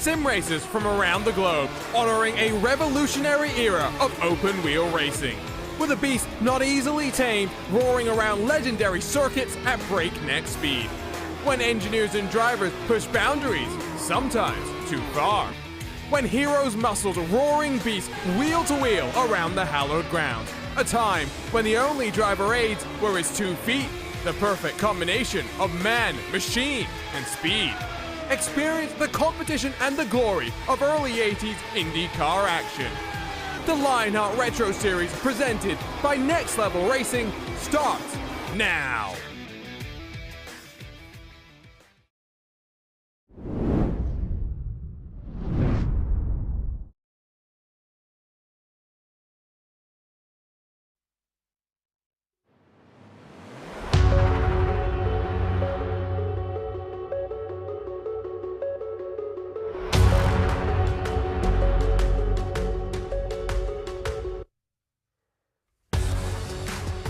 sim races from around the globe, honoring a revolutionary era of open-wheel racing. With a beast not easily tamed, roaring around legendary circuits at breakneck speed. When engineers and drivers push boundaries, sometimes too far. When heroes muscled roaring beasts wheel to wheel around the hallowed ground. A time when the only driver aids were his 2 feet, the perfect combination of man, machine, and speed. Experience the competition and the glory of early 80s IndyCar action. The Lionheart Retro Series, presented by Next Level Racing, starts now.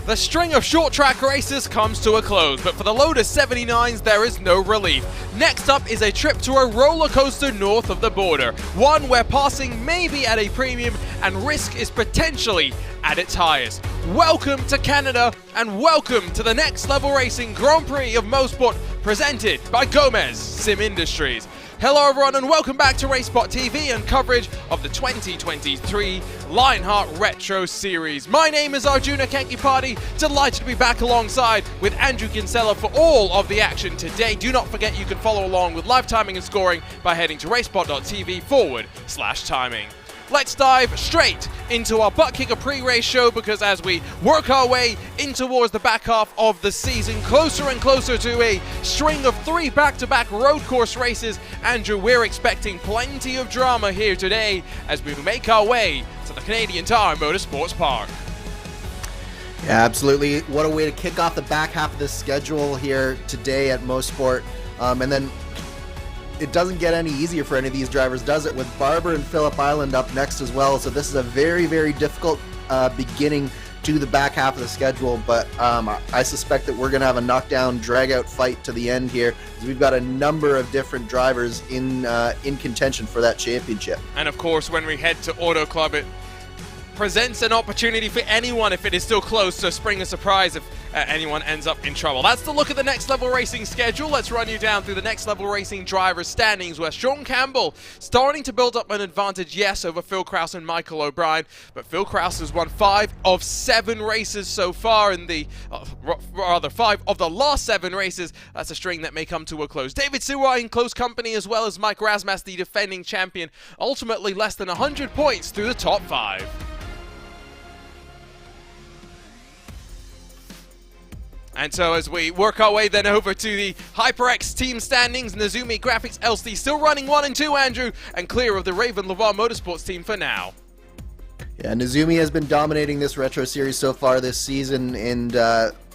The string of short track races comes to a close, but for the Lotus 79s there is no relief. Next up is a trip to a roller coaster north of the border, one where passing may be at a premium and risk is potentially at its highest. Welcome to Canada and welcome to the Next Level Racing Grand Prix of Mosport, presented by Gomez Sim Industries. Hello everyone and welcome back to RaceSpotTV and coverage of the 2023 Lionheart Retro Series. My name is Arjuna Kankipati, delighted to be back alongside with Andrew Kinsella for all of the action today. Do not forget you can follow along with live timing and scoring by heading to RaceSpot.tv/timing. Let's dive straight into our butt kicker pre-race show, because as we work our way in towards the back half of the season, closer and closer to a string of 3 back-to-back road course races, Andrew, we're expecting plenty of drama here today as we make our way to the Canadian Tire Motorsports Park. Yeah, absolutely. What a way to kick off the back half of this schedule here today at Mosport. And then it doesn't get any easier for any of these drivers, does it? With Barber and Phillip Island up next as well. So this is a very, very difficult beginning to the back half of the schedule. But I suspect that we're going to have a knockdown, drag-out fight to the end here, because we've got a number of different drivers in contention for that championship. And of course, when we head to Auto Club, it presents an opportunity for anyone, if it is still close, to spring a surprise if anyone ends up in trouble. That's the look at the Next Level Racing schedule. Let's run you down through the Next Level Racing drivers' standings, where Sean Campbell starting to build up an advantage, yes, over Phil Krause and Michael O'Brien, but Phil Krause has won 5 of 7 races so far in the, rather 5 of the last 7 races. That's a string that may come to a close. David Suwa in close company, as well as Mike Razmas, the defending champion, ultimately less than 100 points through the top 5. And so as we work our way then over to the HyperX team standings, Nezumi Graphics LC still running 1 and 2, Andrew, and clear of the Raven Laval Motorsports team for now. Yeah, Nezumi has been dominating this Retro Series so far this season, and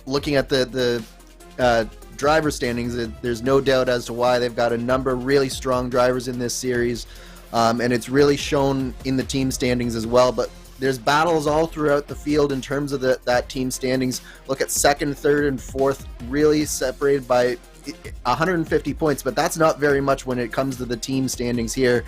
looking at the driver standings, there's no doubt as to why. They've got a number of really strong drivers in this series, and it's really shown in the team standings as well. But there's battles all throughout the field in terms of that team standings. Look at 2nd, 3rd, and 4th, really separated by 150 points, but that's not very much when it comes to the team standings here,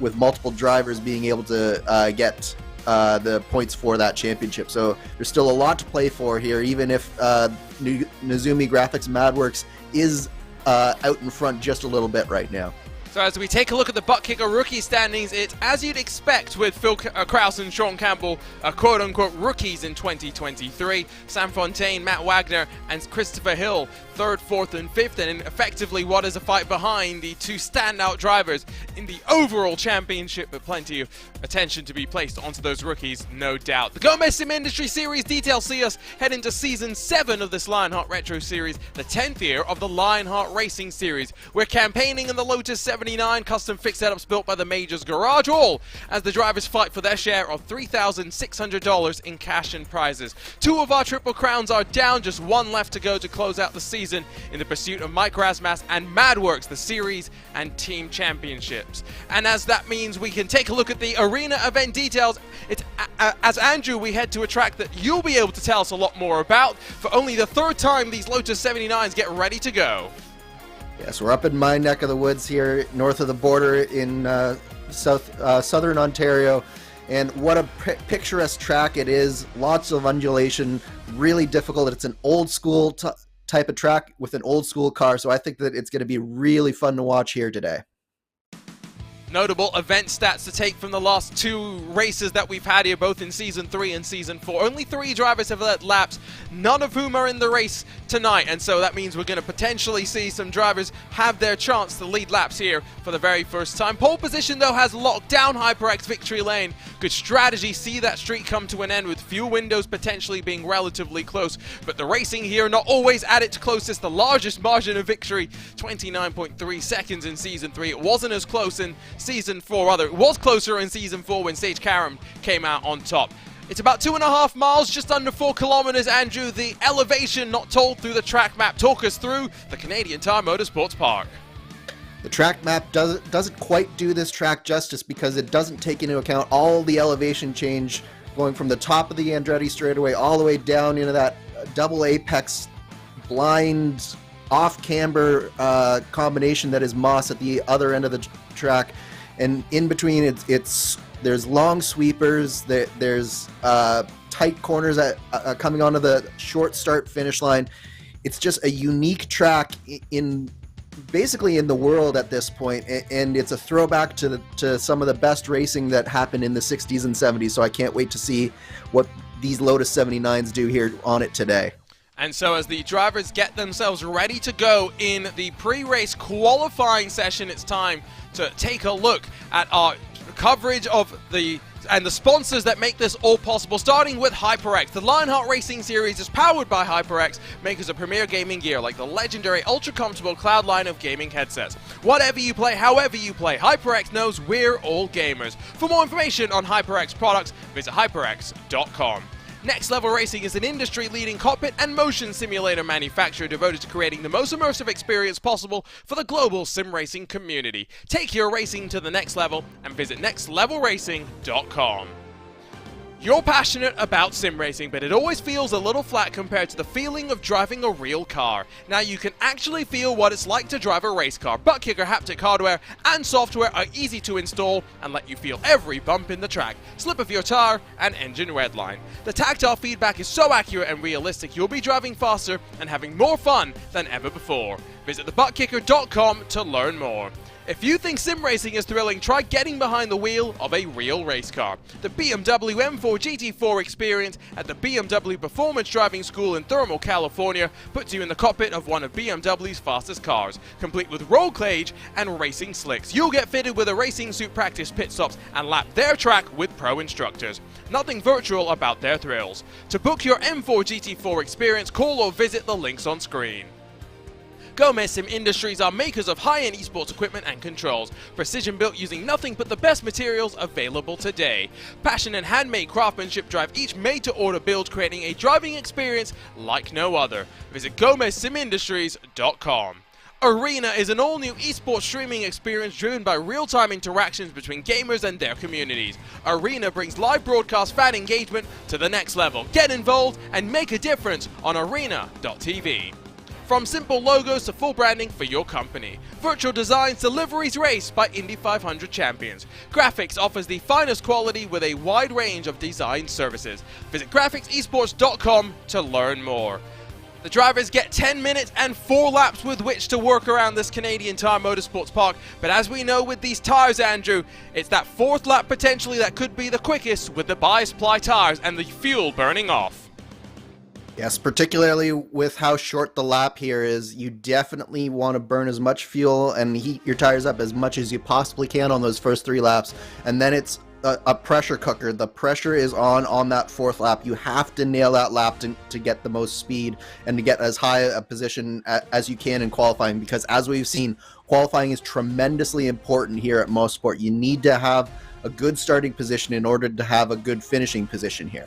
with multiple drivers being able to get the points for that championship. So there's still a lot to play for here, even if Nezumi Graphics Madworks is out in front just a little bit right now. So as we take a look at the butt kicker rookie standings, it's as you'd expect with Phil Krause and Sean Campbell, quote-unquote rookies in 2023. Sam Fontaine, Matt Wagner, and Christopher Hill, 3rd, 4th, and 5th, and effectively what is a fight behind the 2 standout drivers in the overall championship, but plenty of attention to be placed onto those rookies, no doubt. The Gomez Sim Industry Series details see us head into Season 7 of this Lionheart Retro Series, the 10th year of the Lionheart Racing Series. We're campaigning in the Lotus 79 custom fixed setups built by the Majors Garage, all as the drivers fight for their share of $3,600 in cash and prizes. 2 of our Triple Crowns are down, just 1 left to go to close out the season in the pursuit of Mike Razmas and Madworks, the series and team championships. And as that means we can take a look at the arena event details, it's as Andrew, we head to a track that you'll be able to tell us a lot more about. For only the 3rd time these Lotus 79s get ready to go. Yes, we're up in my neck of the woods here, north of the border in southern Ontario. And what a picturesque track it is. Lots of undulation, really difficult. It's an old school type of track with an old school car. So I think that it's going to be really fun to watch here today. Notable event stats to take from the last two races that we've had here, both in Season 3 and Season 4. Only 3 drivers have led laps, none of whom are in the race tonight, and so that means we're going to potentially see some drivers have their chance to lead laps here for the very first time. Pole position, though, has locked down HyperX victory lane. Good strategy, see that streak come to an end with fuel windows potentially being relatively close, but the racing here not always at its closest. The largest margin of victory, 29.3 seconds in Season 3. It wasn't as close in Season 4, rather it was closer in Season 4 when Sage Karam came out on top. It's about 2.5 miles, just under 4 kilometers, Andrew. The elevation not told through the track map. Talk us through the Canadian Tire Motorsports Park. The track map doesn't quite do this track justice because it doesn't take into account all the elevation change going from the top of the Andretti straightaway all the way down into that double apex blind off-camber combination that is Moss at the other end of the track. And in between, there's long sweepers, there's tight corners coming onto the short start-finish line. It's just a unique track basically in the world at this point, and it's a throwback to some of the best racing that happened in the 60s and 70s, so I can't wait to see what these Lotus 79s do here on it today. And so as the drivers get themselves ready to go in the pre-race qualifying session, it's time to take a look at our coverage of the sponsors that make this all possible, starting with HyperX. The Lionheart Racing Series is powered by HyperX, makers of premier gaming gear like the legendary ultra-comfortable Cloud line of gaming headsets. Whatever you play, however you play, HyperX knows we're all gamers. For more information on HyperX products, visit hyperx.com. Next Level Racing is an industry-leading cockpit and motion simulator manufacturer devoted to creating the most immersive experience possible for the global sim racing community. Take your racing to the next level and visit nextlevelracing.com. You're passionate about sim racing, but it always feels a little flat compared to the feeling of driving a real car. Now you can actually feel what it's like to drive a race car. Butt-kicker haptic hardware and software are easy to install and let you feel every bump in the track, slip of your tire, and engine redline. The tactile feedback is so accurate and realistic, you'll be driving faster and having more fun than ever before. Visit thebuttkicker.com to learn more. If you think sim racing is thrilling, try getting behind the wheel of a real race car. The BMW M4 GT4 experience at the BMW Performance Driving School in Thermal, California puts you in the cockpit of one of BMW's fastest cars, complete with roll cage and racing slicks. You'll get fitted with a racing suit, practice pit stops, and lap their track with pro instructors. Nothing virtual about their thrills. To book your M4 GT4 experience, call or visit the links on screen. Gomez Sim Industries are makers of high-end esports equipment and controls, precision built using nothing but the best materials available today. Passion and handmade craftsmanship drive each made-to-order build, creating a driving experience like no other. Visit GomezSimIndustries.com. Arena is an all-new esports streaming experience driven by real-time interactions between gamers and their communities. Arena brings live broadcast fan engagement to the next level. Get involved and make a difference on arena.tv. From simple logos to full branding for your company. Virtual designs to liveries raced by Indy 500 champions. Graphics offers the finest quality with a wide range of design services. Visit graphicsesports.com to learn more. The drivers get 10 minutes and 4 laps with which to work around this Canadian Tire Motorsports Park, but as we know with these tires, Andrew, it's that 4th lap potentially that could be the quickest with the bias-ply tires and the fuel burning off. Yes, particularly with how short the lap here is, you definitely want to burn as much fuel and heat your tires up as much as you possibly can on those first 3 laps. And then it's a pressure cooker. The pressure is on that 4th lap. You have to nail that lap to get the most speed and to get as high a position as you can in qualifying, because as we've seen, qualifying is tremendously important here at Mosport. You need to have a good starting position in order to have a good finishing position here.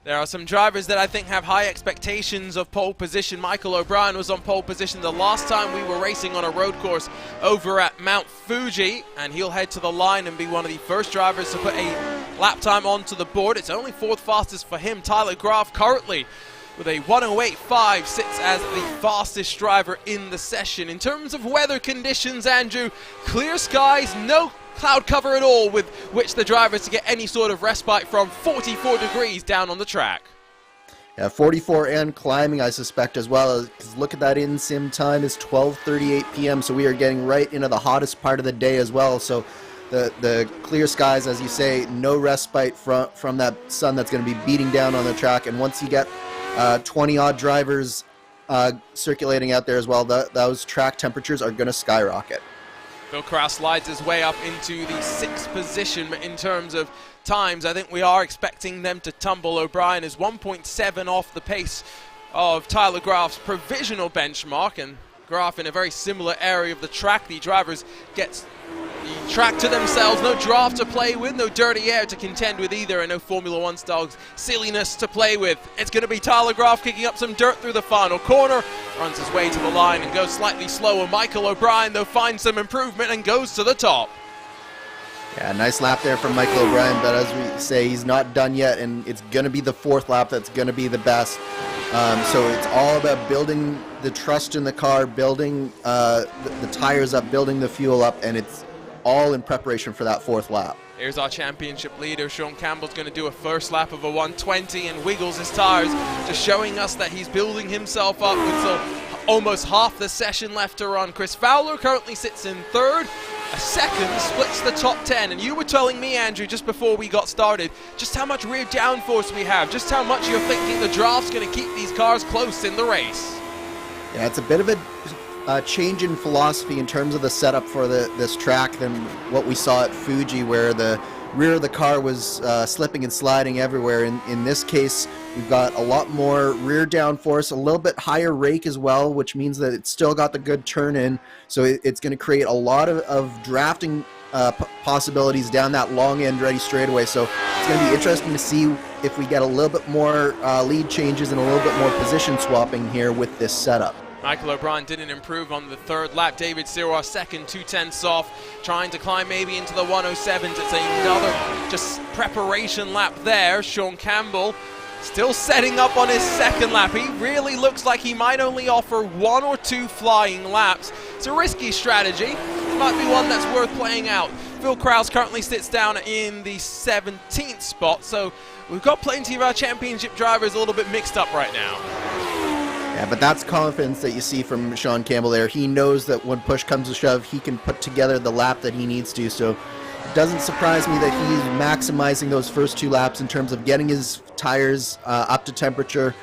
There are some drivers that I think have high expectations of pole position. Michael O'Brien was on pole position the last time we were racing on a road course over at Mount Fuji, and he'll head to the line and be one of the first drivers to put a lap time onto the board. It's only 4th fastest for him. Tyler Graf currently with a 1:08.5, sits as the fastest driver in the session. In terms of weather conditions, Andrew, clear skies, no cloud cover at all, with which the drivers to get any sort of respite from. 44 degrees down on the track. Yeah, 44 and climbing, I suspect, as well. Because look at that in-sim time is 12:38 p.m., so we are getting right into the hottest part of the day as well. So the clear skies, as you say, no respite from that sun that's going to be beating down on the track. And once you get 20-odd drivers circulating out there as well, those track temperatures are going to skyrocket. Phil Kraus slides his way up into the 6th position, but in terms of times, I think we are expecting them to tumble. O'Brien is 1.7 off the pace of Tyler Graf's provisional benchmark, and Graf in a very similar area of the track. The drivers get the track to themselves, no draft to play with, no dirty air to contend with either, and no Formula One style silliness to play with. It's going to be Tyler Graf kicking up some dirt through the final corner, runs his way to the line and goes slightly slower. Michael O'Brien, though, finds some improvement and goes to the top. Yeah, nice lap there from Michael O'Brien, but as we say, he's not done yet, and it's going to be the 4th lap that's going to be the best. So it's all about building the trust in the car, building the tires up, building the fuel up, and it's all in preparation for that 4th lap. Here's our championship leader. Sean Campbell's going to do a first lap of a 120 and wiggles his tires, just showing us that he's building himself up with almost half the session left to run. Chris Fowler currently sits in 3rd. A 2nd splits the top 10, and you were telling me, Andrew, just before we got started, just how much rear downforce we have, just how much you're thinking the draft's going to keep these cars close in the race. Yeah, it's a bit of a change in philosophy in terms of the setup for this track than what we saw at Fuji, where the rear of the car was slipping and sliding everywhere. In this case, we've got a lot more rear downforce, a little bit higher rake as well, which means that it's still got the good turn in. So it's going to create a lot of drafting possibilities down that long end ready straightaway. So it's going to be interesting to see if we get a little bit more lead changes and a little bit more position swapping here with this setup. Michael O'Brien didn't improve on the 3rd lap. David Sirois 2nd, 2/10 off, trying to climb maybe into the 107s. It's another just preparation lap there. Sean Campbell still setting up on his 2nd lap. He really looks like he might only offer 1 or 2 flying laps. It's a risky strategy. It might be one that's worth playing out. Phil Kraus currently sits down in the 17th spot, so we've got plenty of our championship drivers a little bit mixed up right now. Yeah, but that's confidence that you see from Sean Campbell there. He knows that when push comes to shove, he can put together the lap that he needs to. So it doesn't surprise me that he's maximizing those first 2 laps in terms of getting his tires up to temperature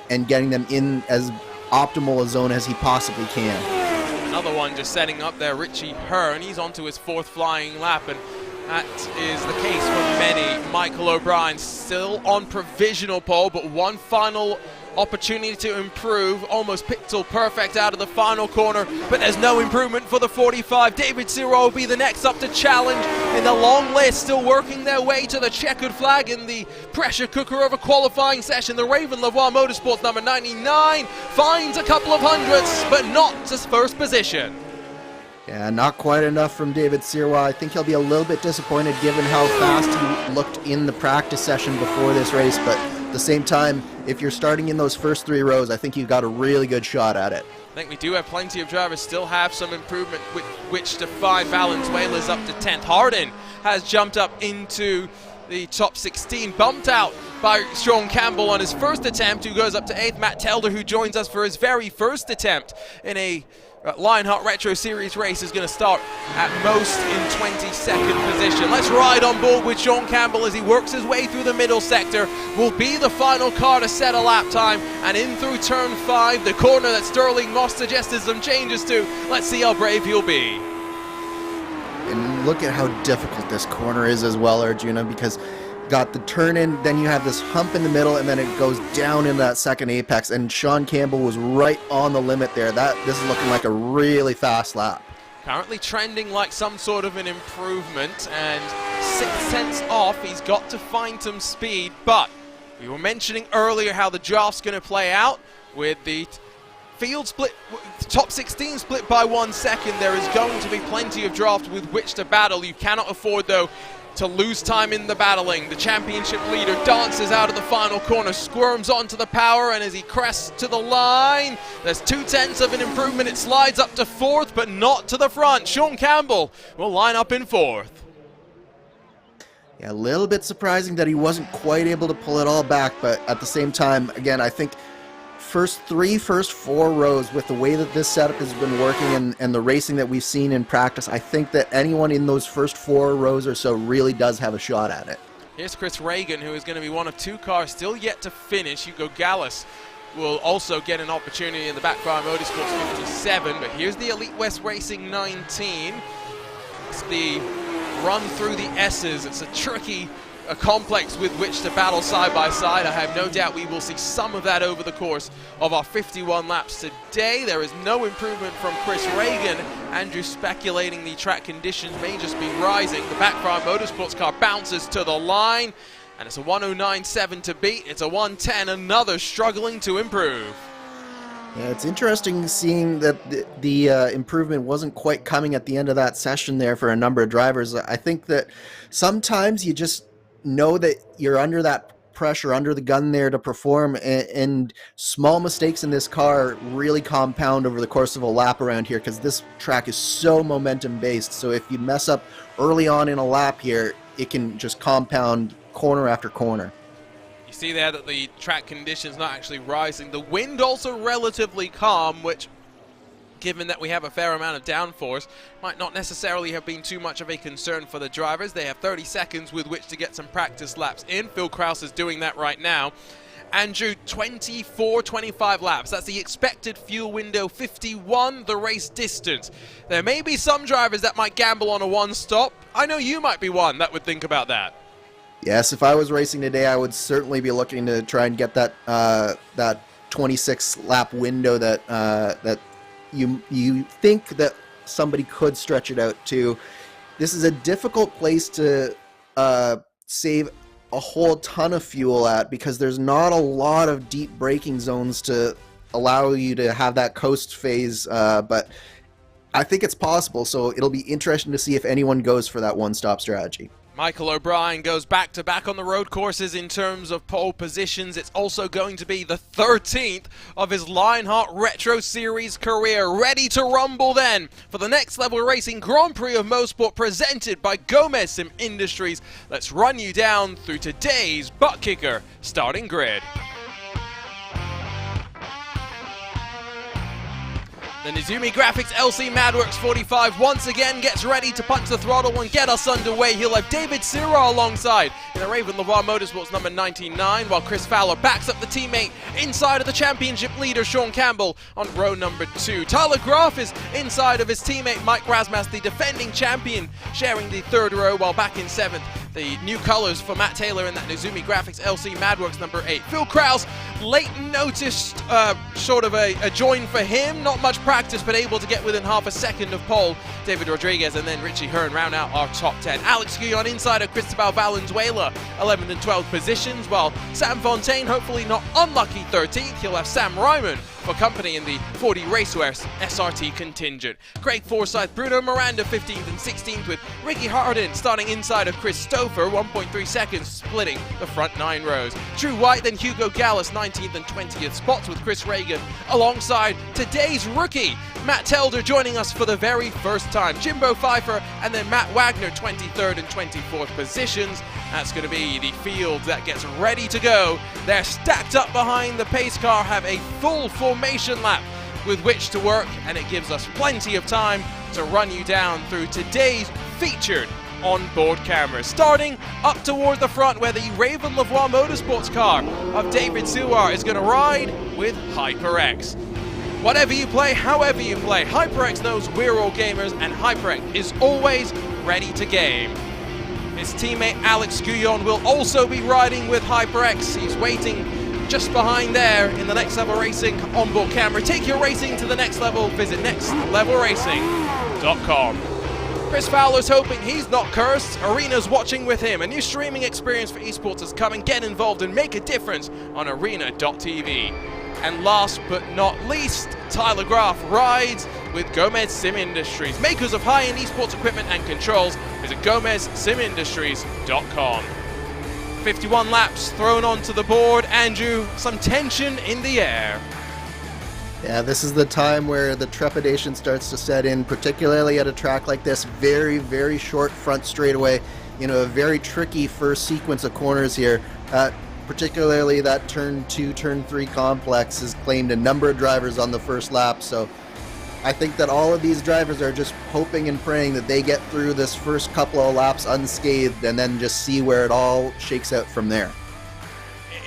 and getting them in as optimal a zone as he possibly can. Another one just setting up there, Richie Hearn. He's onto his 4th flying lap, and that is the case for many. Michael O'Brien still on provisional pole, but one final opportunity to improve, almost pixel perfect out of the final corner, but there's no improvement for the 45. David Sirois will be the next up to challenge in the long list, still working their way to the checkered flag in the pressure cooker of a qualifying session. The Raven Lavoie Motorsports number 99 finds a couple of hundredths, but not to 1st position. Yeah, not quite enough from David Sirois. I think he'll be a little bit disappointed given how fast he looked in the practice session before this race, but at the same time, if you're starting in those first 3 rows, I think you've got a really good shot at it. I think we do have plenty of drivers still have some improvement with which to find. Valenzuela's up to 10th. Hardin has jumped up into the top 16, bumped out by Sean Campbell on his 1st attempt, who goes up to 8th. Matt Telder, who joins us for his very 1st attempt in a Lionheart Retro Series race, is going to start at most in 22nd position. Let's ride on board with Sean Campbell as he works his way through the middle sector. Will be the final car to set a lap time, and in through turn 5, the corner that Sterling Moss suggested some changes to. Let's see how brave he'll be. And look at how difficult this corner is as well, Arjuna, because got the turn in, then you have this hump in the middle, and then it goes down in that 2nd apex, and Sean Campbell was right on the limit there. This is looking like a really fast lap. Currently trending like some sort of an improvement, and 6 tenths off. He's got to find some speed, but we were mentioning earlier how the draft's going to play out with the field split, top 16 split by 1 second. There is going to be plenty of draft with which to battle. You cannot afford, though, to lose time in the battling. The championship leader dances out of the final corner, squirms onto the power, and as he crests to the line, there's 0.2 of an improvement. It slides up to 4th, but not to the front. Sean Campbell will line up in 4th. Yeah, a little bit surprising that he wasn't quite able to pull it all back, but at the same time, again, I think first 4 rows, with the way that this setup has been working and the racing that we've seen in practice, I think that anyone in those first 4 rows or so really does have a shot at it. Here's Chris Reagan, who is going to be one of 2 cars still yet to finish. Hugo Gallas will also get an opportunity in the Backfire Motorsports 57, but here's the Elite West Racing 19. It's the run through the S's. It's a tricky complex with which to battle side by side. I have no doubt we will see some of that over the course of our 51 laps today. There is no improvement from Chris Reagan. Andrew speculating the track conditions may just be rising. The Backfire Motorsports car bounces to the line, and it's a 109.7 to beat. It's a 110, another struggling to improve. Yeah, it's interesting seeing that the improvement wasn't quite coming at the end of that session there for a number of drivers. I think that sometimes you just know that you're under that pressure, under the gun there to perform, and small mistakes in this car really compound over the course of a lap around here, because this track is so momentum based. So if you mess up early on in a lap here, it can just compound corner after corner. See there that the track conditions not actually rising. The wind also relatively calm, which, given that we have a fair amount of downforce, might not necessarily have been too much of a concern for the drivers. They have 30 seconds with which to get some practice laps in. Phil Kraus is doing that right now. Andrew, 25 laps. That's the expected fuel window. 51, the race distance. There may be some drivers that might gamble on a one-stop. I know you might be one that would think about that. Yes, if I was racing today, I would certainly be looking to try and get that that 26 lap window that that you think that somebody could stretch it out to. This is a difficult place to save a whole ton of fuel at, because there's not a lot of deep braking zones to allow you to have that coast phase, but I think it's possible, so it'll be interesting to see if anyone goes for that one-stop strategy. Michael O'Brien goes back-to-back on the road courses in terms of pole positions. It's also going to be the 13th of his Lionheart Retro Series career. Ready to rumble then for the Next Level Racing Grand Prix of Mosport, presented by Gomez Sim Industries. Let's run you down through today's butt kicker starting grid. The Nizumi Graphics LC Madworks 45 once again gets ready to punch the throttle and get us underway. He'll have David Sirra alongside in the Raven LeVar Motorsports number 99, while Chris Fowler backs up the teammate inside of the championship leader Sean Campbell on row number 2. Tyler Graf is inside of his teammate Mike Rasmas, the defending champion, sharing the 3rd row, while back in 7th. The new colors for Matt Taylor in that Nizumi Graphics LC Madworks number 8. Phil Kraus, late noticed sort of a join for him. Not much practice, but able to get within half a second of pole. David Rodriguez and then Richie Hearn round out our top 10. Alex Guillon inside of Cristobal Valenzuela, 11th and 12th positions, while Sam Fontaine, hopefully not unlucky 13th. He'll have Sam Ryman for company in the 40 Raceware SRT contingent. Craig Forsyth, Bruno Miranda 15th and 16th, with Ricky Hardin starting inside of Chris Stouffer, 1.3 seconds splitting the front 9 rows. Drew White, then Hugo Gallas 19th and 20th spots, with Chris Reagan alongside today's rookie Matt Telder joining us for the very first time. Jimbo Pfeiffer and then Matt Wagner 23rd and 24th positions. That's going to be the field that gets ready to go. They're stacked up behind the pace car, have a full formation lap with which to work, and it gives us plenty of time to run you down through today's featured onboard cameras. Starting up toward the front, where the Raven LeVar Motorsports car of David Suar is going to ride with HyperX. Whatever you play, however you play, HyperX knows we're all gamers, and HyperX is always ready to game. His teammate Alex Guillon will also be riding with HyperX. He's waiting just behind there in the Next Level Racing onboard camera. Take your racing to the next level. Visit nextlevelracing.com. Chris Fowler's hoping he's not cursed. Arena's watching with him. A new streaming experience for esports has come, and get involved and make a difference on arena.tv. And last but not least, Tyler Graf rides with Gomez Sim Industries, makers of high-end esports equipment and controls. Visit GomezSimIndustries.com. 51 laps thrown onto the board. Andrew, some tension in the air. Yeah, this is the time where the trepidation starts to set in, particularly at a track like this. Very, very short front straightaway. You know, a very tricky first sequence of corners here. Particularly that turn 2, turn 3 complex has claimed a number of drivers on the first lap. So I think that all of these drivers are just hoping and praying that they get through this first couple of laps unscathed and then just see where it all shakes out from there.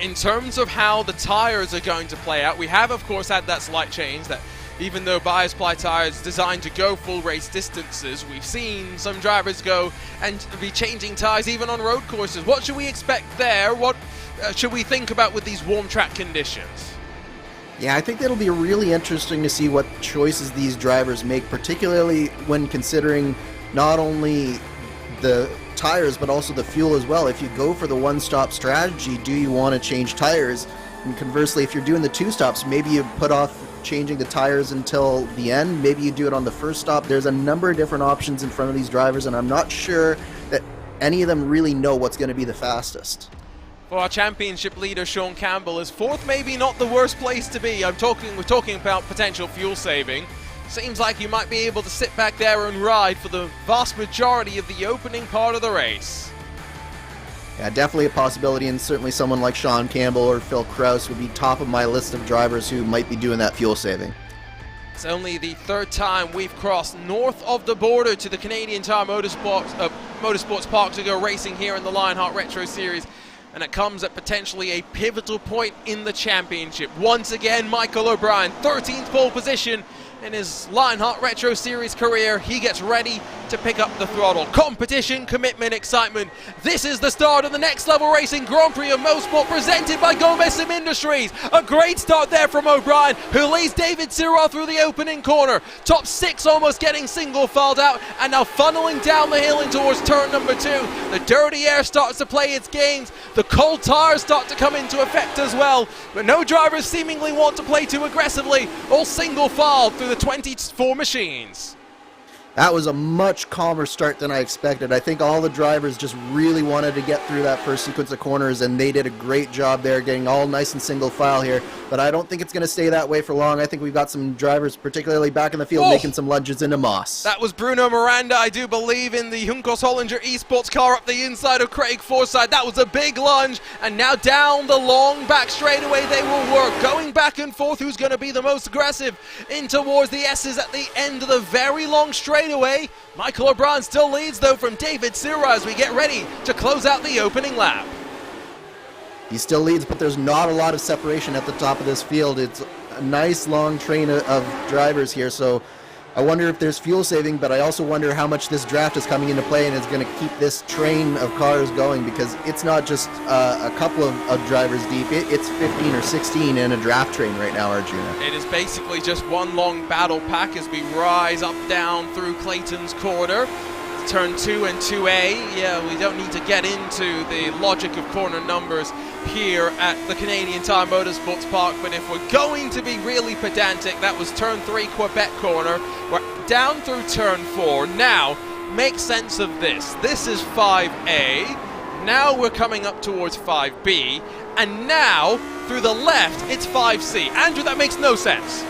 In terms of how the tires are going to play out, we have of course had that slight change that even though bias ply tires designed to go full race distances, we've seen some drivers go and be changing tires even on road courses. What should we expect there? What should we think about with these warm track conditions? Yeah, I think it'll be really interesting to see what choices these drivers make, particularly when considering not only the tires but also the fuel as well. If you go for the one-stop strategy, do you want to change tires? And conversely, if you're doing the two stops, maybe you put off changing the tires until the end. Maybe you do it on the first stop. There's a number of different options in front of these drivers, and I'm not sure that any of them really know what's going to be the fastest. For our championship leader, Sean Campbell, is fourth maybe not the worst place to be. We're talking about potential fuel saving. Seems like you might be able to sit back there and ride for the vast majority of the opening part of the race. Yeah, definitely a possibility, and certainly someone like Sean Campbell or Phil Kraus would be top of my list of drivers who might be doing that fuel saving. It's only the third time we've crossed north of the border to the Canadian Tire Motorsports Park to go racing here in the Lionheart Retro Series. And it comes at potentially a pivotal point in the championship. Once again, Michael O'Brien, 13th pole position in his Lionheart Retro Series career. He gets ready to pick up the throttle. Competition, commitment, excitement. This is the start of the Next Level Racing Grand Prix of Mosport presented by Gomez Sim Industries. A great start there from O'Brien, who leads David Sirrah through the opening corner. Top 6 almost getting single filed out and now funneling down the hill in towards turn number 2. The dirty air starts to play its games. The cold tires start to come into effect as well. But no drivers seemingly want to play too aggressively. All single filed through the 24 machines. That was a much calmer start than I expected. I think all the drivers just really wanted to get through that first sequence of corners, and they did a great job there getting all nice and single file here. But I don't think it's going to stay that way for long. I think we've got some drivers, particularly back in the field, making some lunges into Moss. That was Bruno Miranda, I do believe, in the Junkos Hollinger Esports car up the inside of Craig Forsyth. That was a big lunge, and now down the long back straightaway they will work, going back and forth who's going to be the most aggressive in towards the S's at the end of the very long straightaway. Michael O'Brien still leads though from David Sirrah as we get ready to close out the opening lap. He still leads, but there's not a lot of separation at the top of this field. It's a nice long train of drivers here, so I wonder if there's fuel saving, but I also wonder how much this draft is coming into play and is going to keep this train of cars going, because it's not just a couple of drivers deep. It's 15 or 16 in a draft train right now, Arjuna. It is basically just one long battle pack as we rise up down through Clayton's corner. Turn 2 and 2A. Yeah, we don't need to get into the logic of corner numbers here at the Canadian Tire Motorsports Park, but if we're going to be really pedantic, that was turn 3 Quebec corner. We're down through turn 4. Now, make sense of this. This is 5A. Now we're coming up towards 5B. And now, through the left, it's 5C. Andrew, that makes no sense.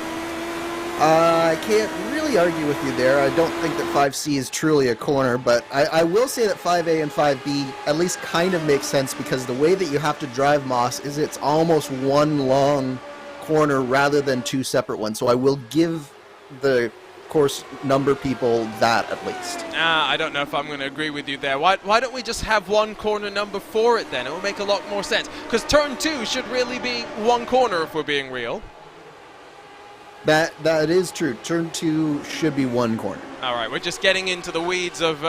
I can't really argue with you there. I don't think that 5C is truly a corner, but I will say that 5A and 5B at least kind of make sense, because the way that you have to drive Moss is it's almost one long corner rather than two separate ones. So I will give the course number people that at least. I don't know if I'm going to agree with you there. Why don't we just have one corner number for it then? It will make a lot more sense, because turn 2 should really be one corner if we're being real. That is true. Turn 2 should be one corner. All right, we're just getting into the weeds of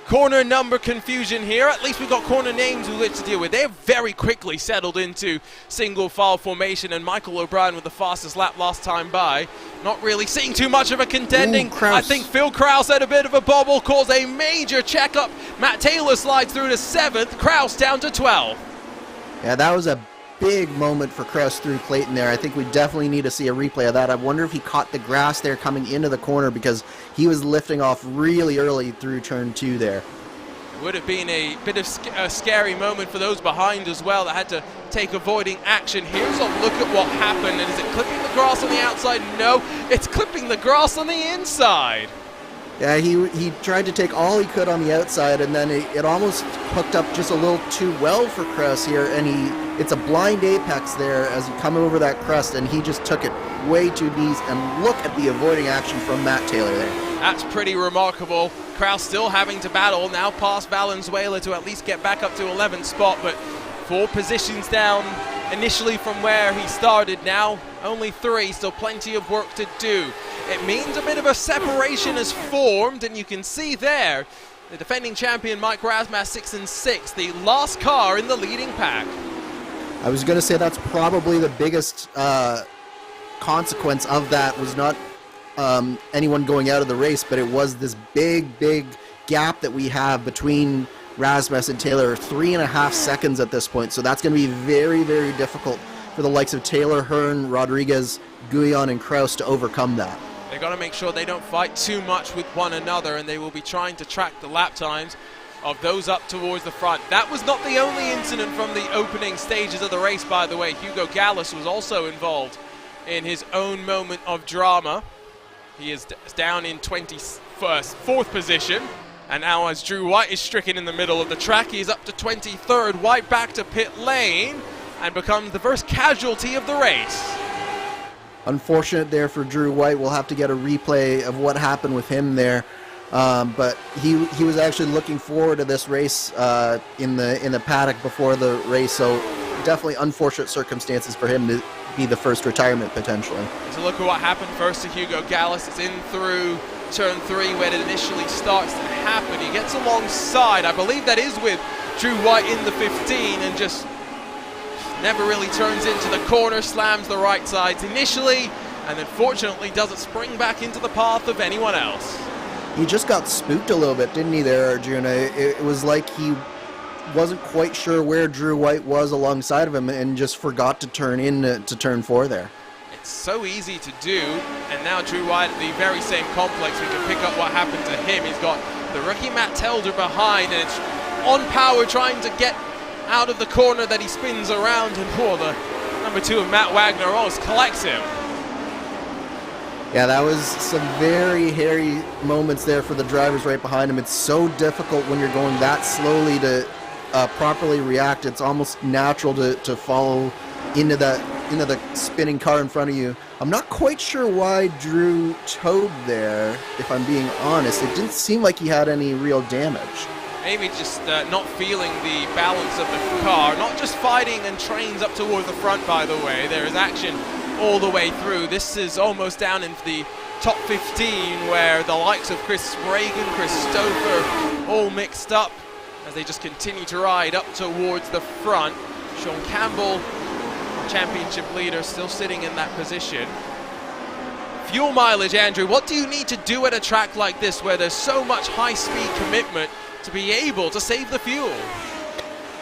corner number confusion here. At least we've got corner names we to deal with. They've very quickly settled into single file formation, and Michael O'Brien with the fastest lap last time by. Not really seeing too much of a contending. Ooh, I think Phil Kraus had a bit of a bobble, caused a major checkup. Matt Taylor slides through to 7th, Kraus down to 12th. Yeah, that was a big moment for Kraus through Clayton there. I think we definitely need to see a replay of that. I wonder if he caught the grass there coming into the corner, because he was lifting off really early through turn 2 there. It would have been a bit of a scary moment for those behind as well that had to take avoiding action. Here's a look at what happened. And is it clipping the grass on the outside? No, it's clipping the grass on the inside. Yeah, he tried to take all he could on the outside, and then it almost hooked up just a little too well for Kraus here, and it's a blind apex there as he come over that crest, and he just took it way too deep, and look at the avoiding action from Matt Taylor there. That's pretty remarkable. Kraus still having to battle, now past Valenzuela to at least get back up to 11th spot, but 4 positions down initially from where he started. Now only 3, still plenty of work to do. It means a bit of a separation has formed, and you can see there the defending champion Mike Razmas 6 and 6, the last car in the leading pack. I was going to say that's probably the biggest consequence of that was not anyone going out of the race, but it was this big gap that we have between Razmas and Taylor, 3.5 seconds at this point. So that's going to be very, very difficult for the likes of Taylor, Hearn, Rodriguez, Guyon, and Kraus to overcome that. They've got to make sure they don't fight too much with one another, and they will be trying to track the lap times of those up towards the front. That was not the only incident from the opening stages of the race, by the way. Hugo Gallas was also involved in his own moment of drama. He is down in 4th position, and now as Drew White is stricken in the middle of the track, he is up to 23rd. White back to pit lane and becomes the first casualty of the race. Unfortunate there for Drew White. We'll have to get a replay of what happened with him there. But he was actually looking forward to this race in the paddock before the race, so definitely unfortunate circumstances for him to be the first retirement potentially. So look at what happened first to Hugo Gallas. It's in through turn 3 where it initially starts to happen. He gets alongside, I believe that is with Drew White in the 15, and just never really turns into the corner, slams the right sides initially, and then fortunately doesn't spring back into the path of anyone else. He just got spooked a little bit, didn't he there, Arjuna? It was like he wasn't quite sure where Drew White was alongside of him and just forgot to turn in to turn 4 there. It's so easy to do, and now Drew White at the very same complex, we can pick up what happened to him. He's got the rookie Matt Telder behind, and it's on power trying to get out of the corner that he spins around, and the number 2 of Matt Wagner almost collects him. Yeah, that was some very hairy moments there for the drivers right behind him. It's so difficult when you're going that slowly to properly react. It's almost natural to follow into the spinning car in front of you. I'm not quite sure why Drew towed there, if I'm being honest. It didn't seem like he had any real damage. Maybe just not feeling the balance of the car, not just fighting and trains up towards the front, by the way. There is action all the way through. This is almost down into the top 15 where the likes of Chris Reagan, Chris Stouffer, all mixed up as they just continue to ride up towards the front. Sean Campbell, championship leader, still sitting in that position. Fuel mileage, Andrew, what do you need to do at a track like this where there's so much high-speed commitment to be able to save the fuel?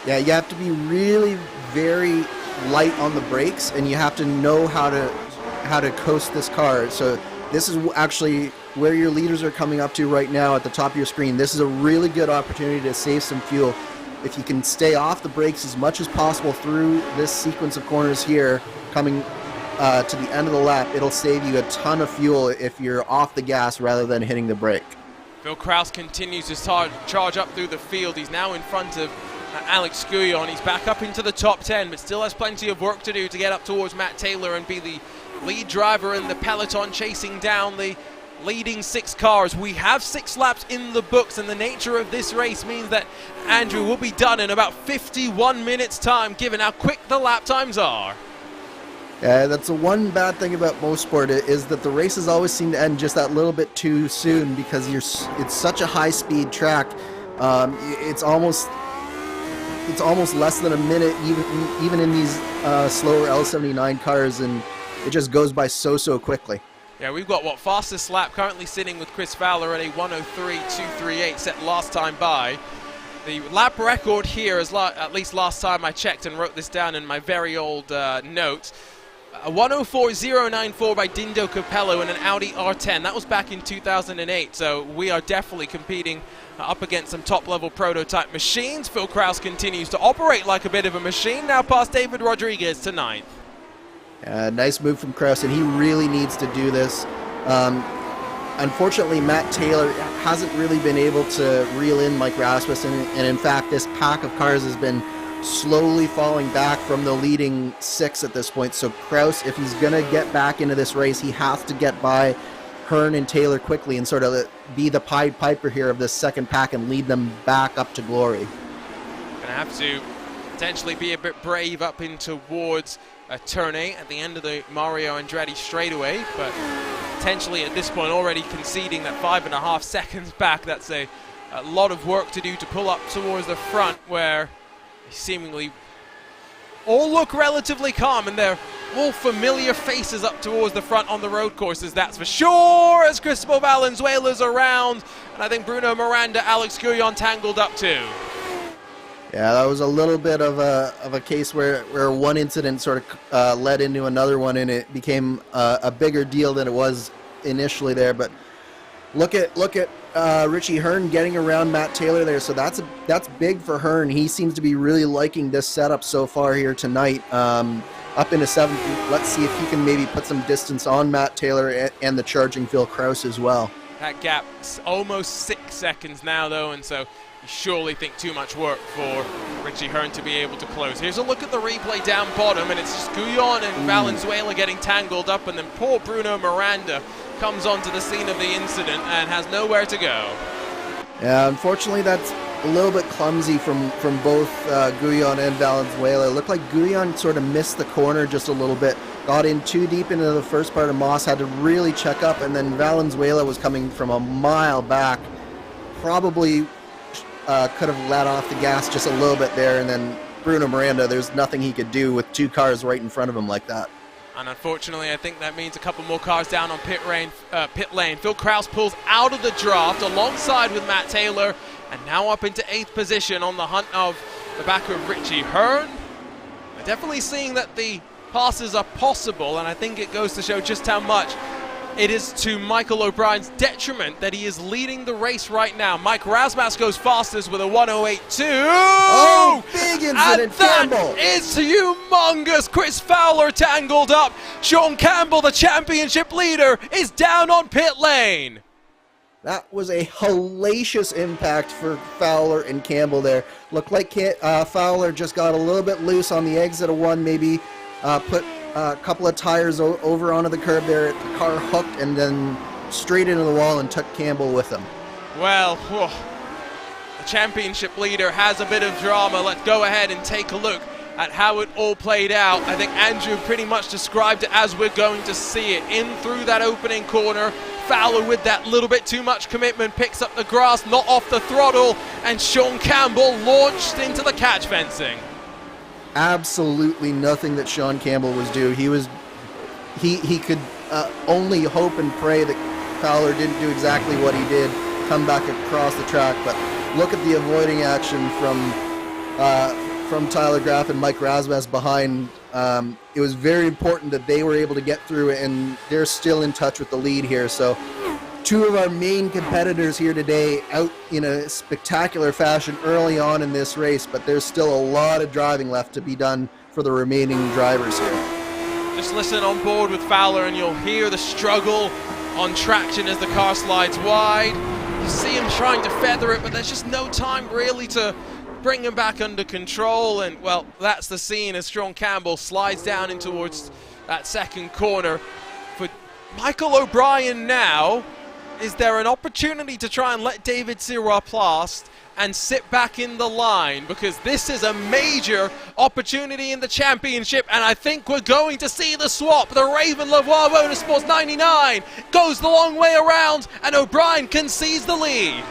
Yeah, you have to be really very light on the brakes, and you have to know how to coast this car. So this is actually where your leaders are coming up to right now at the top of your screen. This is a really good opportunity to save some fuel. If you can stay off the brakes as much as possible through this sequence of corners here, coming to the end of the lap, it'll save you a ton of fuel if you're off the gas rather than hitting the brake. Phil Kraus continues to charge up through the field. He's now in front of Alex Guyon. He's back up into the top 10, but still has plenty of work to do to get up towards Matt Taylor and be the lead driver in the peloton, chasing down the leading 6 cars. We have 6 laps in the books, and the nature of this race means that Andrew will be done in about 51 minutes time, given how quick the lap times are. Yeah, that's the one bad thing about Mosport, is that the races always seem to end just that little bit too soon because it's such a high-speed track. It's almost less than a minute, even in these slower L79 cars, and it just goes by so quickly. Yeah, we've got fastest lap currently sitting with Chris Fowler at a 1:03.238 set last time by. The lap record here is, at least last time I checked and wrote this down in my very old notes, a 104.094 by Dindo Capello in an Audi R10. That was back in 2008, so we are definitely competing up against some top-level prototype machines. Phil Kraus continues to operate like a bit of a machine, now past David Rodriguez to 9th. Nice move from Kraus, and he really needs to do this. Unfortunately, Matt Taylor hasn't really been able to reel in Mike Rasmussen, and in fact, this pack of cars has been slowly falling back from the leading 6 at this point. So Kraus, if he's going to get back into this race, he has to get by Hearn and Taylor quickly and sort of be the Pied Piper here of this second pack and lead them back up to glory. Gonna have to potentially be a bit brave up in towards turn 8 at the end of the Mario Andretti straightaway, but potentially at this point already conceding that 5.5 seconds back. That's a lot of work to do to pull up towards the front, where seemingly all look relatively calm, and they're all familiar faces up towards the front on the road courses, that's for sure, as Cristobal Valenzuela's around, and I think Bruno Miranda, Alex Guyon tangled up too. Yeah, that was a little bit of a case where one incident sort of led into another one, and it became a bigger deal than it was initially there. But look at Richie Hearn getting around Matt Taylor there, so that's big for Hearn. He seems to be really liking this setup so far here tonight. Up into 7th. Let's see if he can maybe put some distance on Matt Taylor and the charging Phil Kraus as well. That gap's almost 6 seconds now, though, and so you surely think too much work for Richie Hearn to be able to close. Here's a look at the replay down bottom, and it's just Guyon and Valenzuela getting tangled up, and then poor Bruno Miranda comes onto the scene of the incident and has nowhere to go. Yeah, unfortunately that's a little bit clumsy from both Guyon and Valenzuela. It looked like Guyon sort of missed the corner just a little bit, got in too deep into the first part of Moss, had to really check up, and then Valenzuela was coming from a mile back, probably could have let off the gas just a little bit there, and then Bruno Miranda, there's nothing he could do with 2 cars right in front of him like that. And unfortunately, I think that means a couple more cars down on pit lane. Phil Kraus pulls out of the draft alongside with Matt Taylor, and now up into 8th position on the hunt of the back of Richie Hearn. We're definitely seeing that the passes are possible, and I think it goes to show just how much it is to Michael O'Brien's detriment that he is leading the race right now. Mike Rasmussen goes fastest with a 108.2. Oh, big incident, and that Campbell. is humongous. Chris Fowler tangled up. Sean Campbell, the championship leader, is down on pit lane. That was a hellacious impact for Fowler and Campbell there. Looked like Fowler just got a little bit loose on the exit of one, maybe put a couple of tires over onto the curb there. The car hooked and then straight into the wall and took Campbell with him. Well, the championship leader has a bit of drama. Let's go ahead and take a look at how it all played out. I think Andrew pretty much described it as we're going to see it. In through that opening corner, Fowler with that little bit too much commitment picks up the grass, not off the throttle, and Sean Campbell launched into the catch fencing. Absolutely nothing that Sean Campbell was due. He could only hope and pray that Fowler didn't do exactly what he did, come back across the track. But look at the avoiding action from Tyler Graff and Mike Rasmussen behind. It was very important that they were able to get through it, and they're still in touch with the lead here. So 2 of our main competitors here today out in a spectacular fashion early on in this race, but there's still a lot of driving left to be done for the remaining drivers here. Just listen on board with Fowler and you'll hear the struggle on traction as the car slides wide. You see him trying to feather it, but there's just no time really to bring him back under control, and well, that's the scene as Sean Campbell slides down in towards that second corner. For Michael O'Brien now, is there an opportunity to try and let David Sirois past and sit back in the line, because this is a major opportunity in the championship, and I think we're going to see the swap. The Raven Lavoie Motorsports 99 goes the long way around, and O'Brien concedes the lead.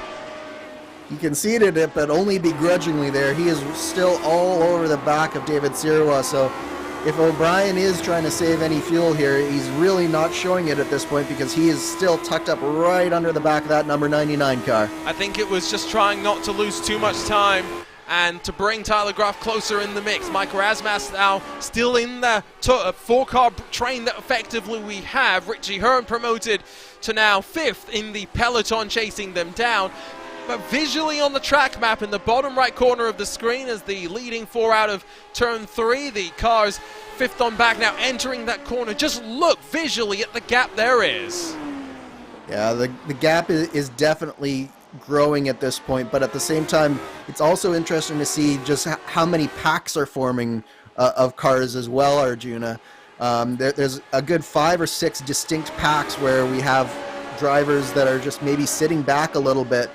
He conceded it, but only begrudgingly there. He is still all over the back of David Sirois, so if O'Brien is trying to save any fuel here, he's really not showing it at this point because he is still tucked up right under the back of that number 99 car. I think it was just trying not to lose too much time and to bring Tyler Graf closer in the mix. Mike Rasmus now still in the four-car train that effectively we have. Richie Hearn promoted to now 5th in the peloton, chasing them down. But visually on the track map in the bottom right corner of the screen as the leading 4 out of turn 3, the car's 5th on back now entering that corner. Just look visually at the gap there is. Yeah, the gap is definitely growing at this point, but at the same time, it's also interesting to see just how many packs are forming of cars as well, Arjuna. There's a good 5 or 6 distinct packs where we have drivers that are just maybe sitting back a little bit,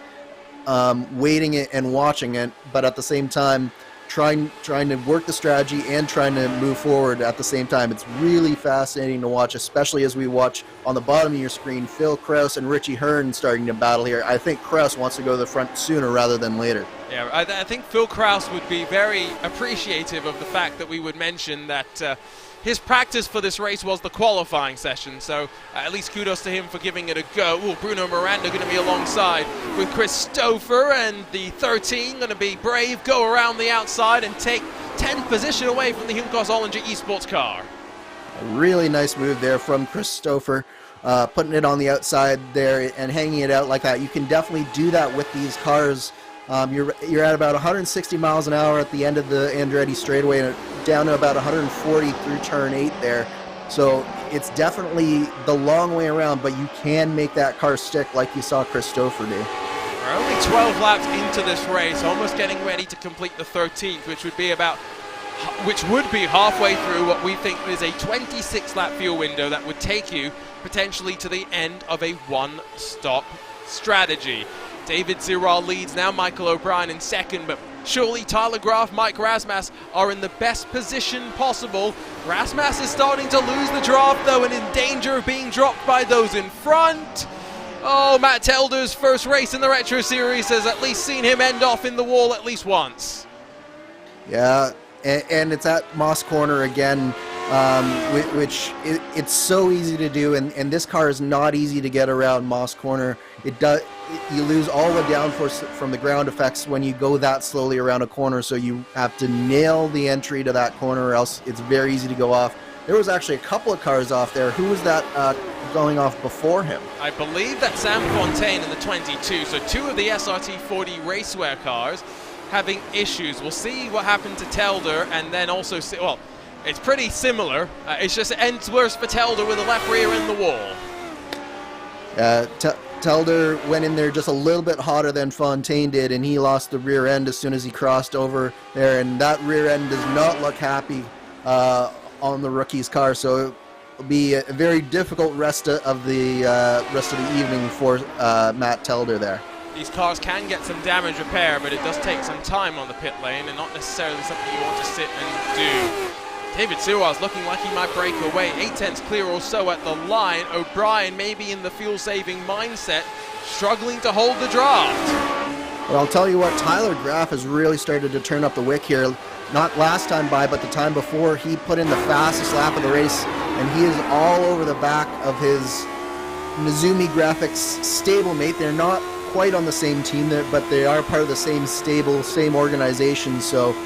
waiting it and watching it, but at the same time trying to work the strategy and trying to move forward at the same time. It's really fascinating to watch, especially as we watch on the bottom of your screen Phil Kraus and Richie Hearn starting to battle here. I think Kraus wants to go to the front sooner rather than later. Yeah, I think Phil Kraus would be very appreciative of the fact that we would mention that his practice for this race was the qualifying session, so at least kudos to him for giving it a go. Ooh, Bruno Miranda going to be alongside with Chris Stouffer, and the 13 going to be brave, go around the outside and take 10th position away from the Junkos Ollinger Esports car. A really nice move there from Chris Stouffer, putting it on the outside there and hanging it out like that. You can definitely do that with these cars. You're at about 160 miles an hour at the end of the Andretti straightaway and down to about 140 through turn 8 there. So it's definitely the long way around, but you can make that car stick like you saw Chris Stouffer do. We're only 12 laps into this race, almost getting ready to complete the 13th, which would be halfway through what we think is a 26-lap fuel window that would take you potentially to the end of a one-stop strategy. David Ziral leads now, Michael O'Brien in second, but surely Tyler Graf, Mike Rasmus are in the best position possible. Rasmus is starting to lose the draft though and in danger of being dropped by those in front. Oh, Matt Telder's first race in the Retro Series has at least seen him end off in the wall at least once. Yeah, and it's at Moss Corner again, which it's so easy to do, and this car is not easy to get around Moss Corner. You lose all the downforce from the ground effects when you go that slowly around a corner, so you have to nail the entry to that corner or else it's very easy to go off. There was actually a couple of cars off there. Who was that going off before him? I believe that's Sam Fontaine in the 22, so 2 of the SRT40 racewear cars having issues. We'll see what happened to Telder, and then also see, well, it's pretty similar. It's just it ends worse for Telder with the left rear in the wall. Telder went in there just a little bit hotter than Fontaine did, and he lost the rear end as soon as he crossed over there, and that rear end does not look happy on the rookie's car, so it'll be a very difficult rest of the evening for Matt Telder there. These cars can get some damage repair, but it does take some time on the pit lane and not necessarily something you want to sit and do. David Sirwell's looking like he might break away. 8/10 clear or so at the line. O'Brien maybe in the fuel-saving mindset, struggling to hold the draft. Well, I'll tell you what, Tyler Graf has really started to turn up the wick here. Not last time by, but the time before, he put in the fastest lap of the race, and he is all over the back of his Nizumi Graphics stablemate. They're not quite on the same team, but they are part of the same stable, same organization, so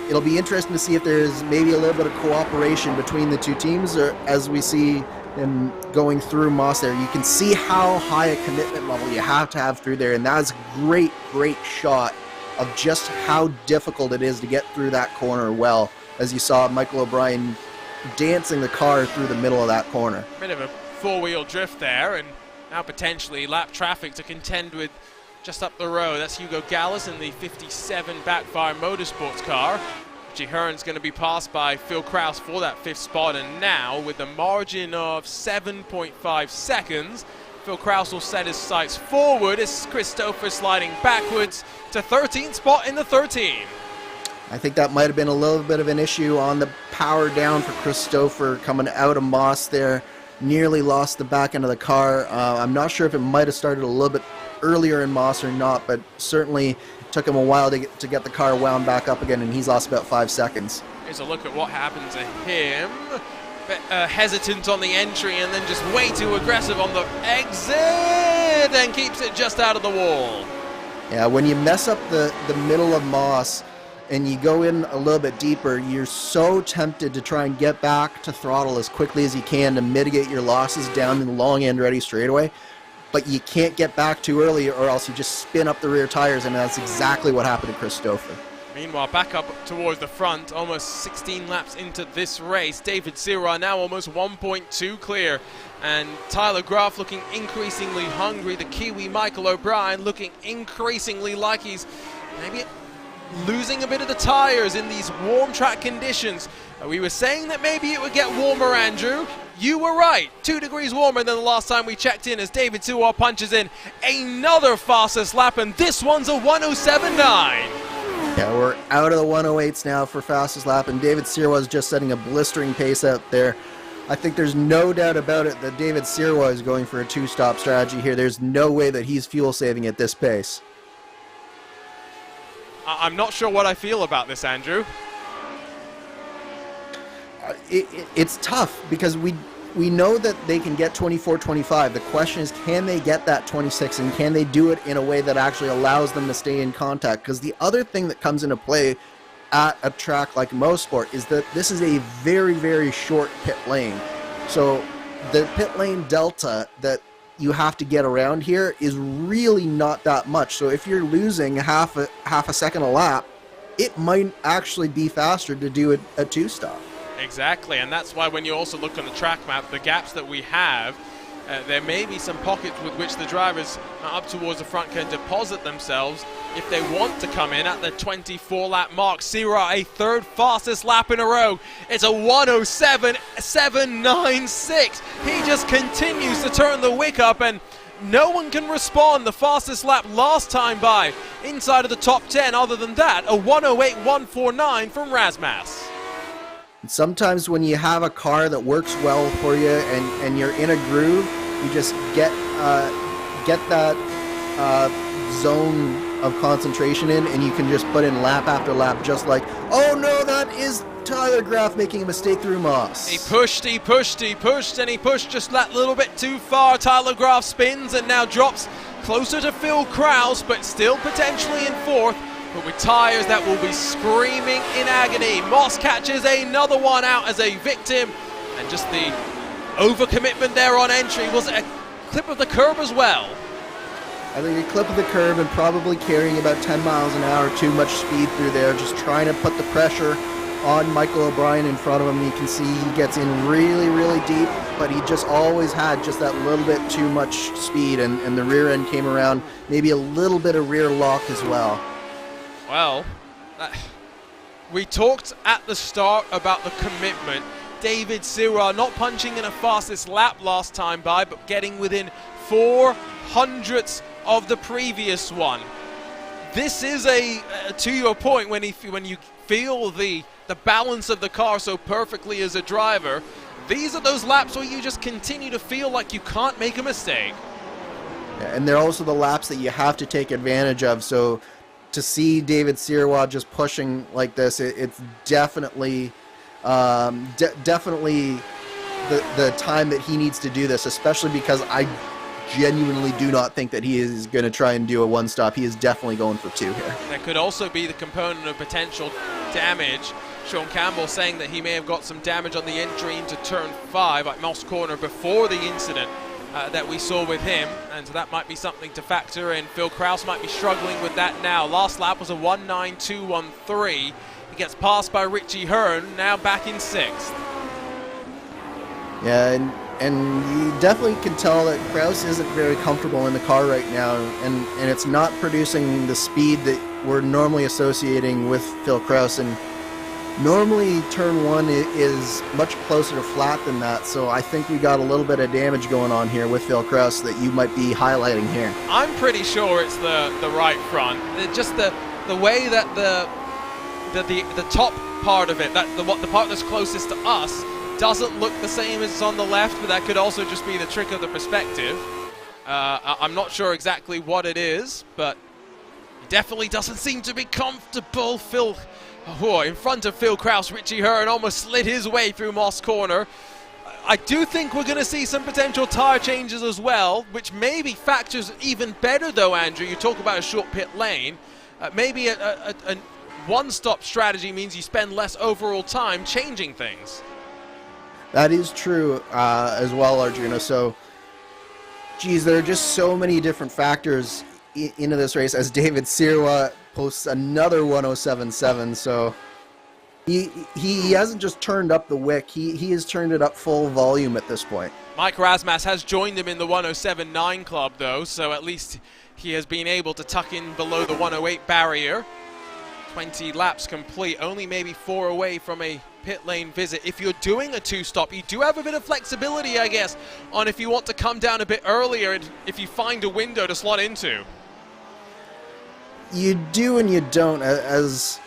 it'll be interesting to see if there's maybe a little bit of cooperation between the two teams, or as we see them going through Moss there. You can see how high a commitment level you have to have through there, and that's a great, great shot of just how difficult it is to get through that corner well, as you saw Michael O'Brien dancing the car through the middle of that corner. Bit of a four-wheel drift there, and now potentially lap traffic to contend with just up the road. That's Hugo Gallas in the 57 Backfire Motorsports car. Richie Hearn's going to be passed by Phil Kraus for that 5th spot, and now with a margin of 7.5 seconds, Phil Kraus will set his sights forward as Chris Stouffer sliding backwards to 13th spot in the 13. I think that might have been a little bit of an issue on the power down for Chris Stouffer coming out of Moss there. Nearly lost the back end of the car. I'm not sure if it might have started a little bit earlier in Moss or not, but certainly took him a while to get the car wound back up again, and he's lost about 5 seconds. Here's a look at what happened to him. Bit, hesitant on the entry and then just way too aggressive on the exit and keeps it just out of the wall. Yeah, when you mess up the middle of Moss and you go in a little bit deeper, you're so tempted to try and get back to throttle as quickly as you can to mitigate your losses down in the long end ready straightaway. But you can't get back too early or else you just spin up the rear tires, and that's exactly what happened to Christopher. Meanwhile, back up towards the front, almost 16 laps into this race. David Sirwa now almost 1.2 clear. And Tyler Graf looking increasingly hungry. The Kiwi Michael O'Brien looking increasingly like he's maybe losing a bit of the tires in these warm track conditions. We were saying that maybe it would get warmer, Andrew. You were right. 2 degrees warmer than the last time we checked in as David Sirwa punches in another fastest lap, and this one's a 107.9. Yeah, we're out of the 108s now for fastest lap, and David Sirwa is just setting a blistering pace out there. I think there's no doubt about it that David Sirwa is going for a 2-stop strategy here. There's no way that he's fuel saving at this pace. I'm not sure what I feel about this, Andrew. It's tough because we know that they can get 24-25. The question is, can they get that 26, and can they do it in a way that actually allows them to stay in contact? Because the other thing that comes into play at a track like Mosport is that this is a very, very short pit lane. So the pit lane delta that you have to get around here is really not that much. So if you're losing half a second a lap, it might actually be faster to do a 2-stop. Exactly, and that's why when you also look on the track map, the gaps that we have, there may be some pockets with which the drivers up towards the front can deposit themselves if they want to come in at the 24-lap mark. Sirwa, a 3rd fastest lap in a row. It's a 107.796. He just continues to turn the wick up, and no one can respond. The fastest lap last time by inside of the top 10. Other than that, a 108.149 from Razmas. Sometimes when you have a car that works well for you and you're in a groove, you just get that zone of concentration in, and you can just put in lap after lap, just like, oh no, that is Tyler Graf making a mistake through Moss. He pushed, and he pushed just that little bit too far. Tyler Graf spins and now drops closer to Phil Kraus, but still potentially in 4th. But with tires that will be screaming in agony. Moss catches another one out as a victim, and just the overcommitment there on entry. Was it a clip of the curb as well? I think a clip of the curb and probably carrying about 10 miles an hour, too much speed through there, just trying to put the pressure on Michael O'Brien in front of him. You can see he gets in really, really deep, but he just always had just that little bit too much speed, and the rear end came around, maybe a little bit of rear lock as well. Well, we talked at the start about the commitment. David Sirwa not punching in a fastest lap last time by, but getting within 0.04 of the previous one. This is to your point, when you feel the balance of the car so perfectly as a driver, these are those laps where you just continue to feel like you can't make a mistake. Yeah, and they're also the laps that you have to take advantage of. So to see David Sirwa just pushing like this, it's definitely definitely the time that he needs to do this, especially because I genuinely do not think that he is going to try and do a 1-stop. He is definitely going for 2 here. There could also be the component of potential damage. Sean Campbell saying that he may have got some damage on the entry into turn 5 at Moss Corner before the incident that we saw with him, and so that might be something to factor in. Phil Kraus might be struggling with that now. Last lap was a 192.13. He gets passed by Richie Hearn, now back in 6th. Yeah, and you definitely can tell that Kraus isn't very comfortable in the car right now, and it's not producing the speed that we're normally associating with Phil Kraus. And normally turn 1 is much closer to flat than that, so I think we got a little bit of damage going on here with Phil Kraus that you might be highlighting here. I'm pretty sure it's the right front. Just the way that the top part of it, the part that's closest to us, doesn't look the same as on the left, but that could also just be the trick of the perspective. I'm not sure exactly what it is, but it definitely doesn't seem to be comfortable. Phil Oh, in front of Phil Kraus, Richie Hearn almost slid his way through Moss Corner. I do think we're going to see some potential tyre changes as well, which maybe factors even better though, Andrew. You talk about a short pit lane. Maybe a one-stop strategy means you spend less overall time changing things. That is true as well, Arjuna. So, geez, there are just so many different factors into this race as David Sirwa posts another 107.7. So he hasn't just turned up the wick, he has turned it up full volume at this point. Mike Rasmas has joined him in the 107.9 club though, so at least he has been able to tuck in below the 108 barrier. 20 laps complete, only maybe 4 away from a pit lane visit. If you're doing a two-stop, you do have a bit of flexibility, I guess, on if you want to come down a bit earlier and if you find a window to slot into. You do and you don't, as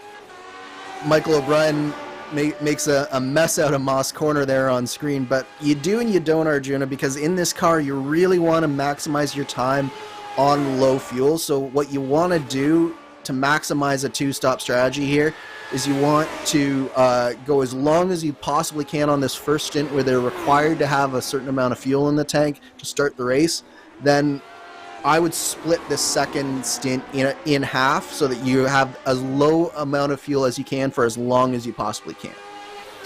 Michael O'Brien makes a mess out of Moss Corner there on screen, but you do and you don't, Arjuna, because in this car you really want to maximize your time on low fuel. So what you want to do to maximize a two-stop strategy here is you want to go as long as you possibly can on this first stint where they're required to have a certain amount of fuel in the tank to start the race. Then I would split the second stint in half so that you have as low amount of fuel as you can for as long as you possibly can.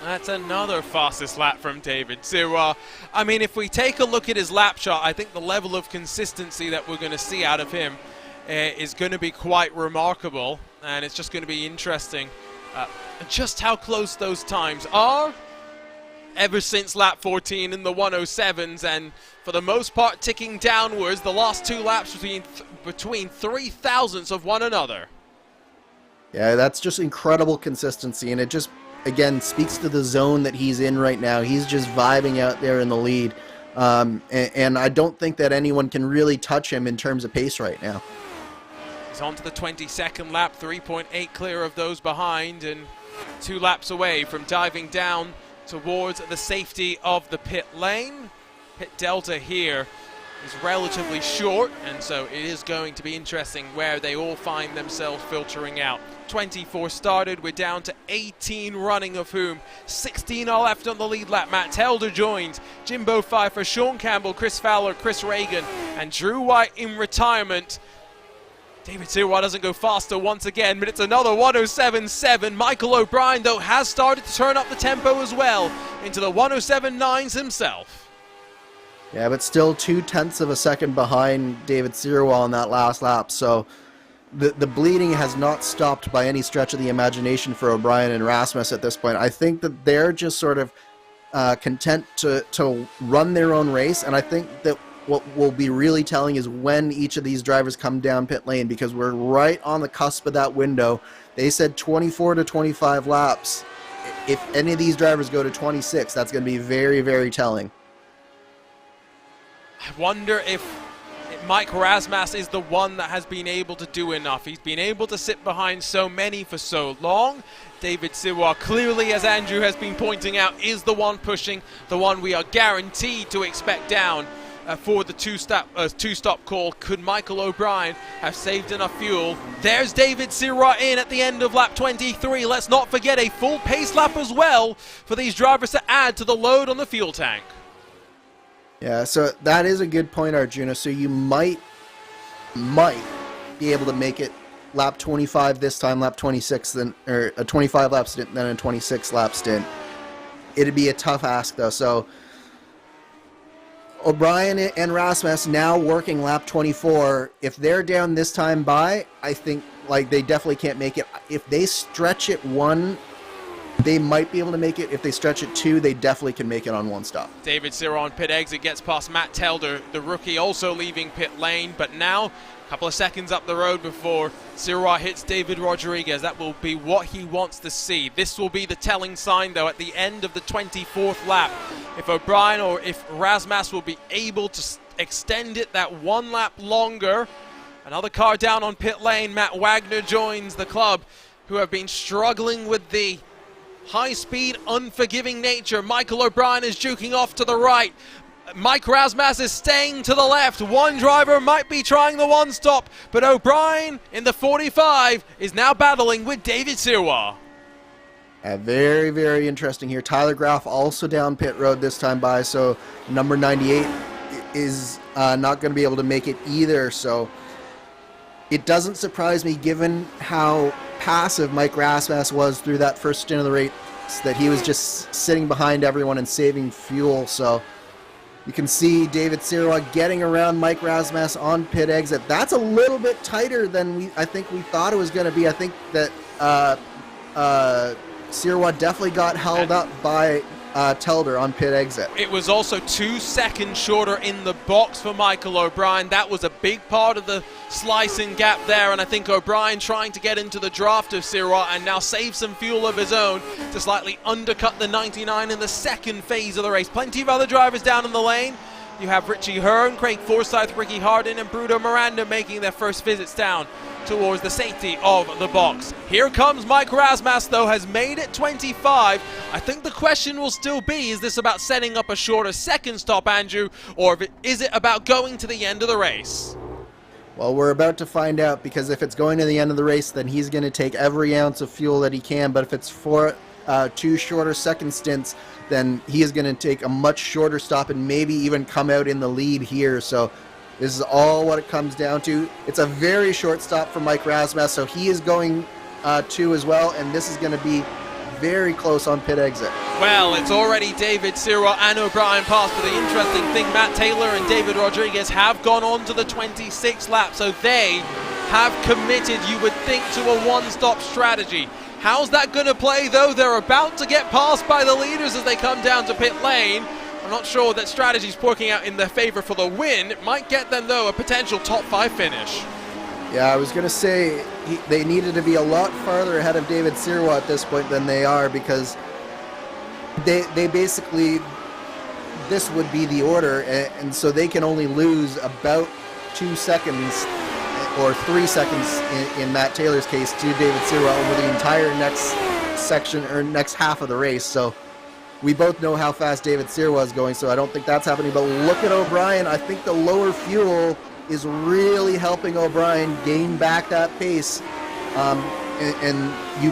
That's another fastest lap from David Sirwa. I mean, if we take a look at his lap chart, I think the level of consistency that we're going to see out of him is going to be quite remarkable, and it's just going to be interesting just how close those times are ever since lap 14 in the 107s, and for the most part ticking downwards, the last 2 laps between 3 thousandths of one another. Yeah, that's just incredible consistency, and it just, again, speaks to the zone that he's in right now. He's just vibing out there in the lead, and I don't think that anyone can really touch him in terms of pace right now. He's on to the 22nd lap, 3.8 clear of those behind, and 2 laps away from diving down towards the safety of the pit lane. Pit delta here is relatively short, and so it is going to be interesting where they all find themselves filtering out. 24 started, we're down to 18 running, of whom 16 are left on the lead lap. Matt Telder joins, Jimbo Pfeiffer, Sean Campbell, Chris Fowler, Chris Reagan, and Drew White in retirement. David Sirwa doesn't go faster once again, but it's another 107.7. Michael O'Brien, though, has started to turn up the tempo as well into the 107.9s himself. Yeah, but still 0.2 of a second behind David Sirwa on that last lap. So the bleeding has not stopped by any stretch of the imagination for O'Brien and Rasmus at this point. I think that they're just sort of content to run their own race, and I think that what will be really telling is when each of these drivers come down pit lane, because we're right on the cusp of that window. They said 24 to 25 laps. If any of these drivers go to 26, that's going to be very, very telling. I wonder if Mike Rasmas is the one that has been able to do enough. He's been able to sit behind so many for so long. David Sirwa, clearly, as Andrew has been pointing out, is the one pushing, the one we are guaranteed to expect down for the two-stop call. Could Michael O'Brien have saved enough fuel? There's David Sirwa in at the end of lap 23. Let's not forget a full pace lap as well for these drivers to add to the load on the fuel tank. Yeah, so that is a good point, Arjuna. So you might be able to make it lap 25 this time, lap 26, then, or a 25 lap stint, then a 26 lap stint. It'd be a tough ask though. So O'Brien and Rasmus now working lap 24. If they're down this time by, I think like they definitely can't make it. If they stretch it 1, they might be able to make it. If they stretch it 2, they definitely can make it on 1 stop. David Sirwa on pit exit gets past Matt Telder, the rookie, also leaving pit lane, but now a couple of seconds up the road before Sirwa hits David Rodriguez. That will be what he wants to see. This will be the telling sign, though, at the end of the 24th lap. If O'Brien or if Rasmus will be able to extend it that 1 lap longer. Another car down on pit lane. Matt Wagner joins the club, who have been struggling with the high-speed, unforgiving nature. Michael O'Brien is juking off to the right. Mike Rasmus is staying to the left. One driver might be trying the 1 stop, but O'Brien in the 45 is now battling with David Sirwa. Very, very interesting here. Tyler Graff also down pit road this time by, so number 98 is not going to be able to make it either. So it doesn't surprise me, given how passive Mike Rasmus was through that first stint of the race, that he was just sitting behind everyone and saving fuel. So you can see David Sirois getting around Mike Rasmus on pit exit. That's a little bit tighter than I think we thought it was going to be. I think that Sirois definitely got held up by Telder on pit exit. It was also 2 seconds shorter in the box for Michael O'Brien. That was a big part of the slicing gap there, and I think O'Brien trying to get into the draft of Sirois and now save some fuel of his own to slightly undercut the 99 in the second phase of the race. Plenty of other drivers down in the lane. You have Richie Hearn, Craig Forsyth, Ricky Hardin, and Bruno Miranda making their first visits down towards the safety of the box. Here comes Mike Rasmus, though, has made it 25. I think the question will still be, is this about setting up a shorter second stop, Andrew, or is it about going to the end of the race? Well, we're about to find out, because if it's going to the end of the race, then he's going to take every ounce of fuel that he can. But if it's for 2 shorter second stints, then he is going to take a much shorter stop and maybe even come out in the lead here. So this is all what it comes down to. It's a very short stop for Mike Rasmus, so he is going 2 as well, and this is going to be very close on pit exit. Well, it's already David Sirois and O'Brien passed, but the interesting thing, Matt Taylor and David Rodriguez have gone on to the 26th lap, so they have committed, you would think, to a one-stop strategy. How's that going to play, though? They're about to get passed by the leaders as they come down to pit lane. I'm not sure that strategy's working out in their favor for the win. It might get them, though, a potential top 5 finish. Yeah, I was going to say they needed to be a lot farther ahead of David Sirois at this point than they are, because they basically, this would be the order, and so they can only lose about 2 seconds or 3 seconds in Matt Taylor's case to David Sirois over the entire next section or next half of the race. So we both know how fast David Sirois is going, so I don't think that's happening. But look at O'Brien. I think the lower fuel is really helping O'Brien gain back that pace. And you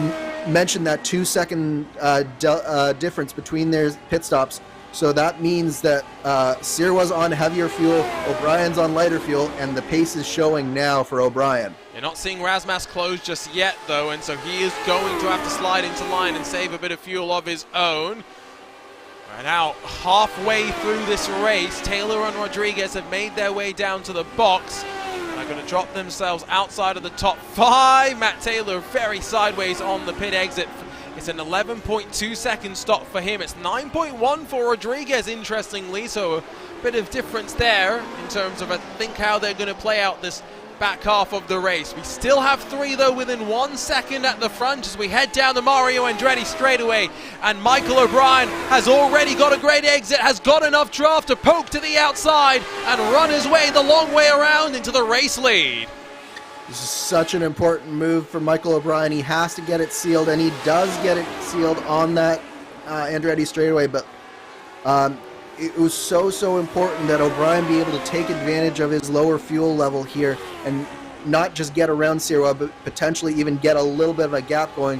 mentioned that 2 second difference between their pit stops. So that means that Sirois on heavier fuel, O'Brien's on lighter fuel, and the pace is showing now for O'Brien. You're not seeing Rasmus close just yet, though, and so he is going to have to slide into line and save a bit of fuel of his own. We're now halfway through this race. Taylor and Rodriguez have made their way down to the box. They're going to drop themselves outside of the top 5. Matt Taylor very sideways on the pit exit. It's an 11.2 second stop for him. It's 9.1 for Rodriguez, interestingly, so a bit of difference there in terms of, I think, how they're going to play out this back half of the race. We still have 3, though, within 1 second at the front as we head down the Mario Andretti straightaway, and Michael O'Brien has already got a great exit, has got enough draft to poke to the outside and run his way the long way around into the race lead. This is such an important move for Michael O'Brien. He has to get it sealed, and he does get it sealed on that Andretti straightaway, but it was so important that O'Brien be able to take advantage of his lower fuel level here and not just get around Sirois, but potentially even get a little bit of a gap going.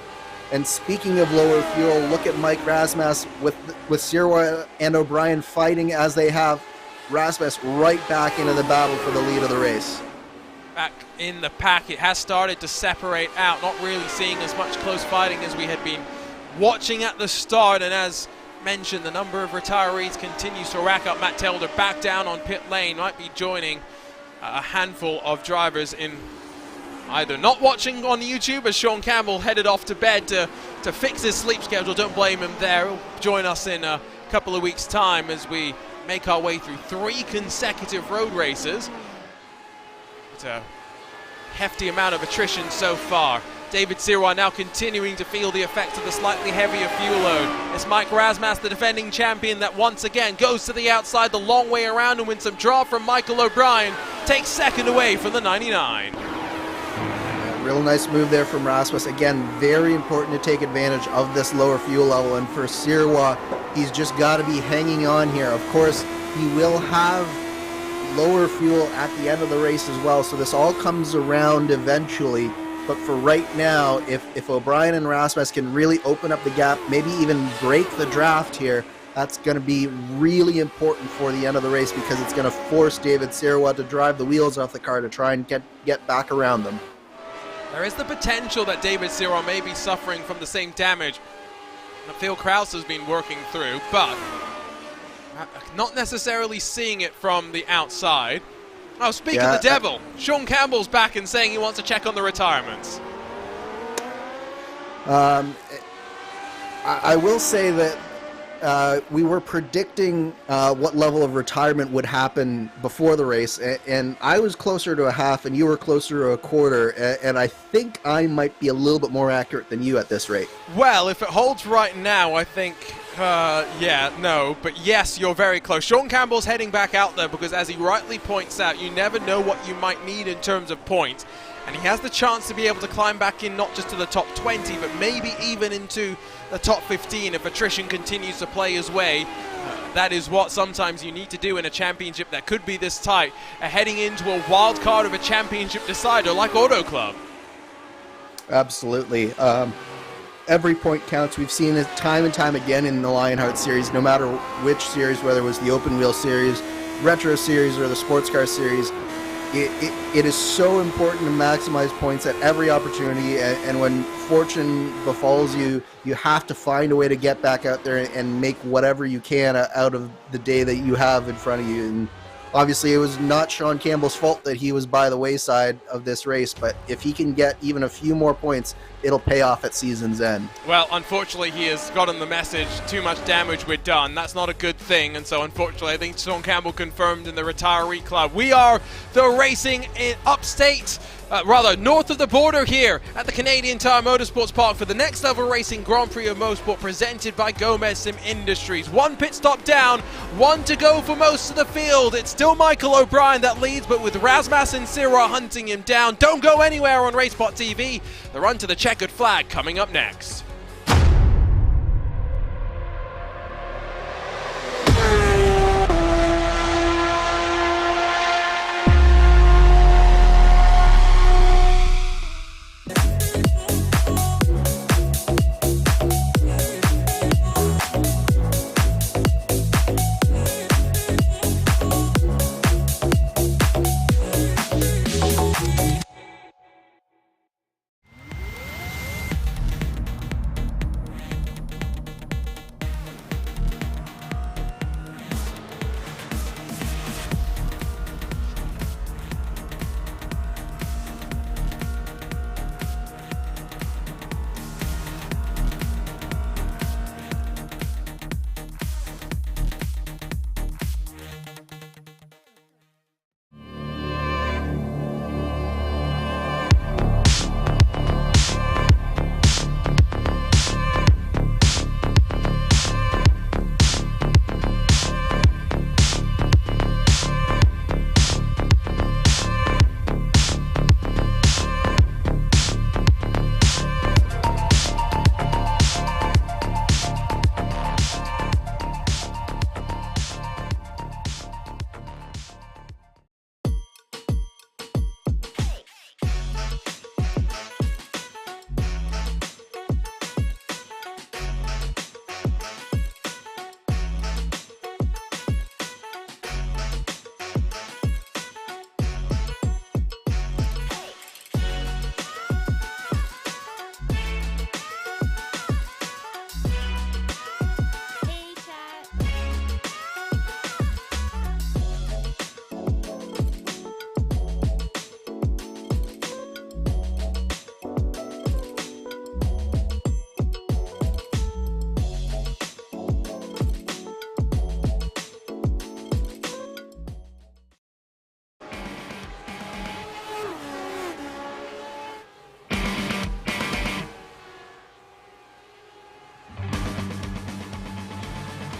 And speaking of lower fuel, look at Mike Rasmus with Sirois and O'Brien fighting as they have. Rasmus right back into the battle for the lead of the race. Back in the pack, it has started to separate out, not really seeing as much close fighting as we had been watching at the start, and as mentioned, the number of retirees continues to rack up. Matt Taylor back down on pit lane, might be joining a handful of drivers in either not watching on YouTube as Sean Campbell headed off to bed to fix his sleep schedule. Don't blame him there. He'll join us in a couple of weeks' time as we make our way through 3 consecutive road races. It's a hefty amount of attrition so far. David Sirois now continuing to feel the effects of the slightly heavier fuel load. It's Mike Rasmus, the defending champion, that once again goes to the outside the long way around and wins some draw from Michael O'Brien. Takes second away from the 99. Real nice move there from Rasmus. Again, very important to take advantage of this lower fuel level. And for Sirois, he's just got to be hanging on here. Of course, he will have lower fuel at the end of the race as well. So this all comes around eventually. But for right now, if O'Brien and Rasmus can really open up the gap, maybe even break the draft here, that's going to be really important for the end of the race, because it's going to force David Sirwa to drive the wheels off the car to try and get back around them. There is the potential that David Sirwa may be suffering from the same damage that Phil Krause has been working through, but not necessarily seeing it from the outside. Oh, speak of the devil, Sean Campbell's back and saying he wants to check on the retirements. I will say that we were predicting what level of retirement would happen before the race, and I was closer to a half and you were closer to a quarter, and I think I might be a little bit more accurate than you at this rate. Well, if it holds right now, I think, yeah, no, but yes, you're very close. Sean Campbell's heading back out there because, as he rightly points out, you never know what you might need in terms of points. And he has the chance to be able to climb back in not just to the top 20, but maybe even into the top 15 if attrition continues to play his way. That is what sometimes you need to do in a championship that could be this tight, heading into a wild card of a championship decider like Auto Club. Absolutely. Every point counts. We've seen it time and time again in the Lionheart series, no matter which series, whether it was the Open Wheel series, Retro series, or the Sports Car series. It is so important to maximize points at every opportunity, and when fortune befalls you, you have to find a way to get back out there and make whatever you can out of the day that you have in front of you. And obviously it was not Sean Campbell's fault that he was by the wayside of this race, but if he can get even a few more points, it'll pay off at season's end. Well, unfortunately, he has gotten the message, too much damage, we're done. That's not a good thing, and so unfortunately, I think Sean Campbell confirmed in the retiree club. We are the racing in upstate, north of the border here at the Canadian Tire Motorsports Park for the Next Level Racing Grand Prix of Mosport, presented by Gomez Sim Industries. One pit stop down, one to go for most of the field. It's still Michael O'Brien that leads, but with Rasmus and Sirwa hunting him down. Don't go anywhere on RaceSpotTV. The run to the checkered flag coming up next.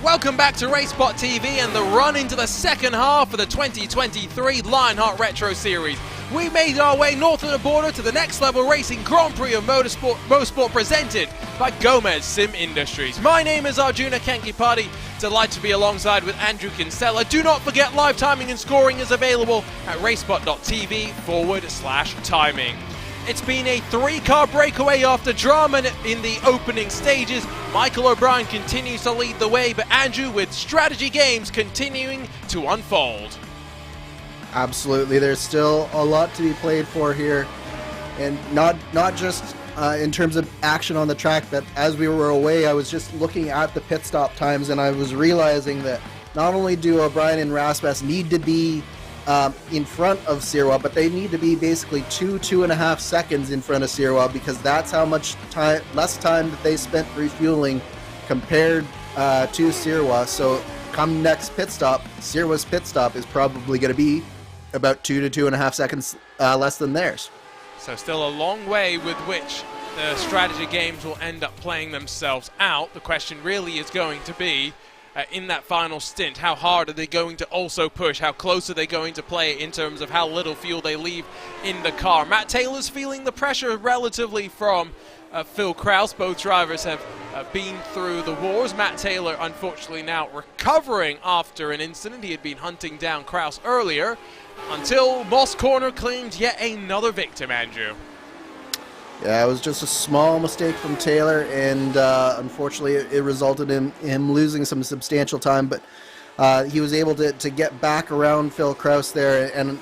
Welcome back to RaceSpotTV and the run into the second half of the 2023 Lionheart Retro Series. We made our way north of the border to the Next Level Racing Grand Prix of Mosport, presented by Gomez Sim Industries. My name is Arjuna Kankipati. Delighted to be alongside with Andrew Kinsella. Do not forget, live timing and scoring is available at RaceSpot.tv/timing. It's been a 3-car breakaway after drama in the opening stages. Michael O'Brien continues to lead the way, but Andrew with strategy games continuing to unfold. Absolutely, there's still a lot to be played for here, and not just in terms of action on the track, but as we were away, I was just looking at the pit stop times, and I was realizing that not only do O'Brien and Rasmus need to be in front of Sirwa, but they need to be basically 2.5 seconds in front of Sirwa, because that's how much less time that they spent refueling compared to Sirwa. So come next pit stop, Sirwa's pit stop is probably going to be about 2 to 2.5 seconds less than theirs. So still a long way with which the strategy games will end up playing themselves out. The question really is going to be, in that final stint, how hard are they going to also push? How close are they going to play in terms of how little fuel they leave in the car? Matt Taylor's feeling the pressure relatively from Phil Kraus. Both drivers have been through the wars. Matt Taylor, unfortunately, now recovering after an incident. He had been hunting down Kraus earlier until Moss Corner claimed yet another victim, Andrew. Yeah, it was just a small mistake from Taylor, and unfortunately it resulted in him losing some substantial time, but he was able to get back around Phil Kraus there, and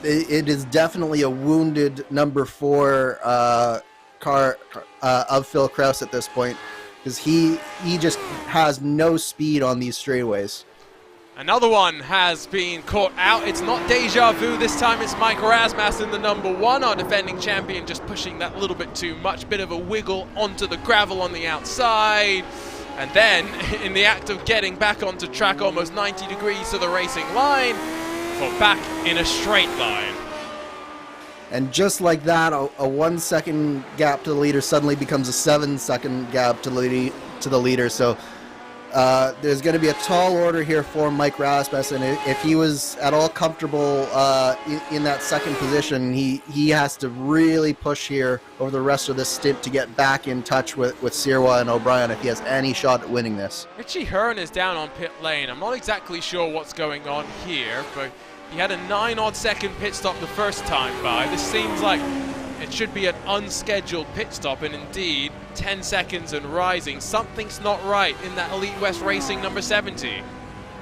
it is definitely a wounded number 4 car of Phil Kraus at this point, because he just has no speed on these straightaways. Another one has been caught out. It's not deja vu. This time it's Mike Rasmussen in the number 1, our defending champion, just pushing that little bit too much. Bit of a wiggle onto the gravel on the outside. And then, in the act of getting back onto track almost 90 degrees to the racing line, for back in a straight line. And just like that, a 1 second gap to the leader suddenly becomes a 7 second gap to the leader. So there's going to be a tall order here for Mike Rasmussen. If he was at all comfortable in that second position, he has to really push here over the rest of this stint to get back in touch with Sirwa and O'Brien if he has any shot at winning this. Richie Hearn is down on pit lane. I'm not exactly sure what's going on here, but he had a 9-odd second pit stop the first time by. This seems like it should be an unscheduled pit stop, and indeed 10 seconds and rising. Something's not right in that Elite West Racing number 70.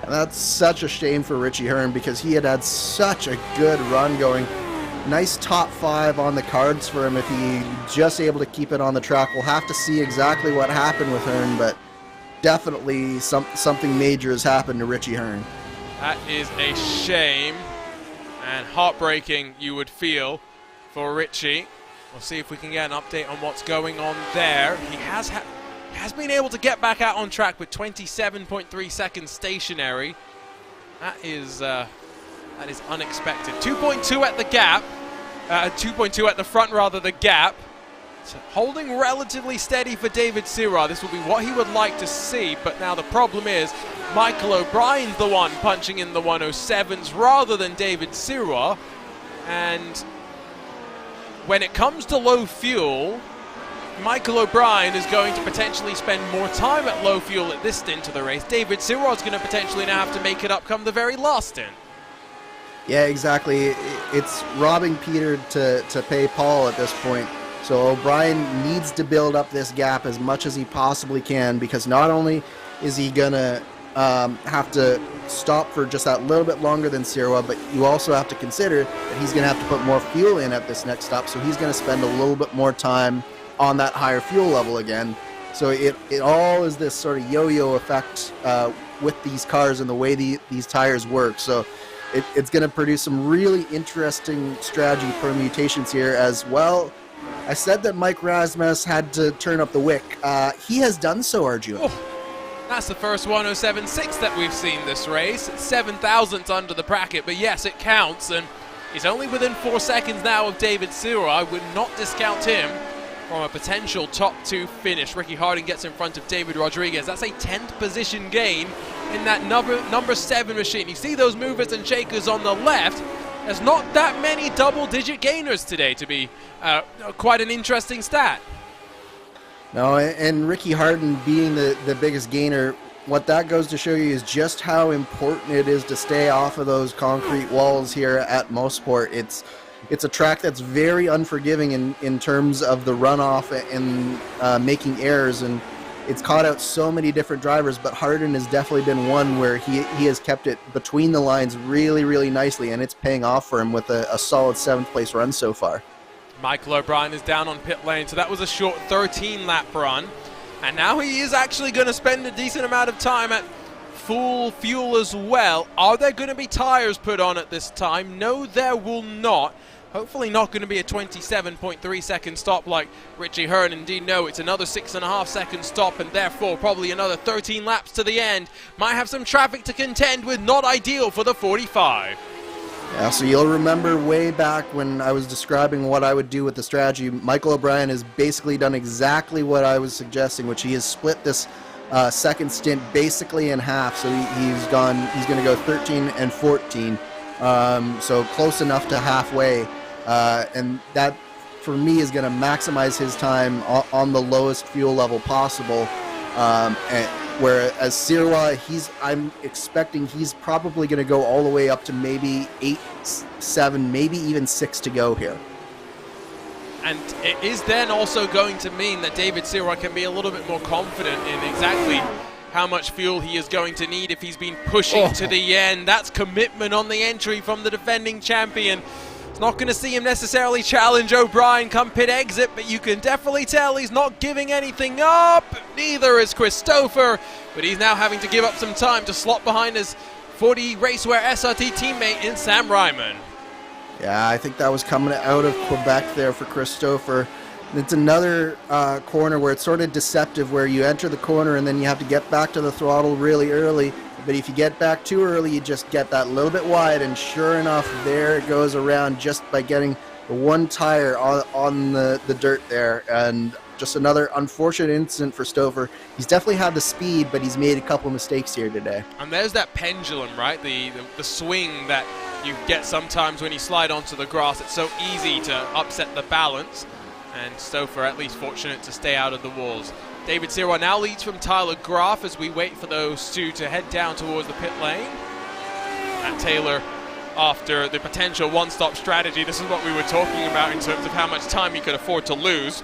And that's such a shame for Richie Hearn, because he had such a good run going. Nice top 5 on the cards for him if he just able to keep it on the track. We'll have to see exactly what happened with Hearn, but definitely something major has happened to Richie Hearn. That is a shame and heartbreaking, you would feel, for Richie. We'll see if we can get an update on what's going on there. He has been able to get back out on track with 27.3 seconds stationary. That is unexpected. 2.2 at the gap, 2.2 at the front rather, the gap. So holding relatively steady for David Sirwa. This will be what he would like to see, but now the problem is Michael O'Brien's the one punching in the 107s rather than David Sirwa, and when it comes to low fuel, Michael O'Brien is going to potentially spend more time at low fuel at this stint of the race. David Sirwa is going to potentially now have to make it up come the very last stint. Yeah, exactly. It's robbing Peter to pay Paul at this point. So O'Brien needs to build up this gap as much as he possibly can, because not only is he going to have to stop for just that little bit longer than Sirwa, but you also have to consider that he's going to have to put more fuel in at this next stop, so he's going to spend a little bit more time on that higher fuel level again. So it all is this sort of yo-yo effect with these cars and the way these tires work. So it's going to produce some really interesting strategy permutations here as well. I said that Mike Rasmus had to turn up the wick. He has done so, Arjun. Oh. That's the first 107.6 that we've seen this race. 7,000th under the bracket, but yes, it counts, and he's only within 4 seconds now of David Sirwa. I would not discount him from a potential top 2 finish. Ricky Harding gets in front of David Rodriguez. That's a 10th position gain in that number 7 machine. You see those movers and shakers on the left. There's not that many double-digit gainers today to be quite an interesting stat. No, and Ricky Harding being the biggest gainer, what that goes to show you is just how important it is to stay off of those concrete walls here at Mosport. it's a track that's very unforgiving in terms of the runoff and making errors, and it's caught out so many different drivers, but Harden has definitely been one where he has kept it between the lines really, really nicely, and it's paying off for him with a solid 7th place run so far. Michael O'Brien is down on pit lane, so that was a short 13-lap run. And now he is actually going to spend a decent amount of time at full fuel as well. Are there going to be tires put on at this time? No, there will not. Hopefully not going to be a 27.3 second stop like Richie Hearn. Indeed, no, it's another 6.5 second stop, and therefore probably another 13 laps to the end. Might have some traffic to contend with, not ideal for the 45. Yeah, so you'll remember way back when I was describing what I would do with the strategy, Michael O'Brien has basically done exactly what I was suggesting, which he has split this second stint basically in half. So he's going to go 13 and 14, so close enough to halfway, and that for me is going to maximize his time on the lowest fuel level possible. Whereas Sirwa, I'm expecting he's probably going to go all the way up to maybe 8, 7, maybe even 6 to go here. And it is then also going to mean that David Sirwa can be a little bit more confident in exactly how much fuel he is going to need if he's been pushing to the end. That's commitment on the entry from the defending champion. It's not going to see him necessarily challenge O'Brien come pit exit, but you can definitely tell he's not giving anything up. Neither is Christopher, but he's now having to give up some time to slot behind his 40 Racewear SRT teammate in Sam Ryman. Yeah, I think that was coming out of Quebec there for Christopher. It's another corner where it's sort of deceptive, where you enter the corner and then you have to get back to the throttle really early. But if you get back too early, you just get that little bit wide, and sure enough, there it goes around just by getting the one tire on the dirt there. And just another unfortunate incident for Stover. He's definitely had the speed, but he's made a couple mistakes here today. And there's that pendulum, right? The swing that you get sometimes when you slide onto the grass. It's so easy to upset the balance. And Stover at least fortunate to stay out of the walls. David Sirwa now leads from Tyler Graf as we wait for those two to head down towards the pit lane. Matt Taylor, after the potential one-stop strategy, this is what we were talking about in terms of how much time he could afford to lose.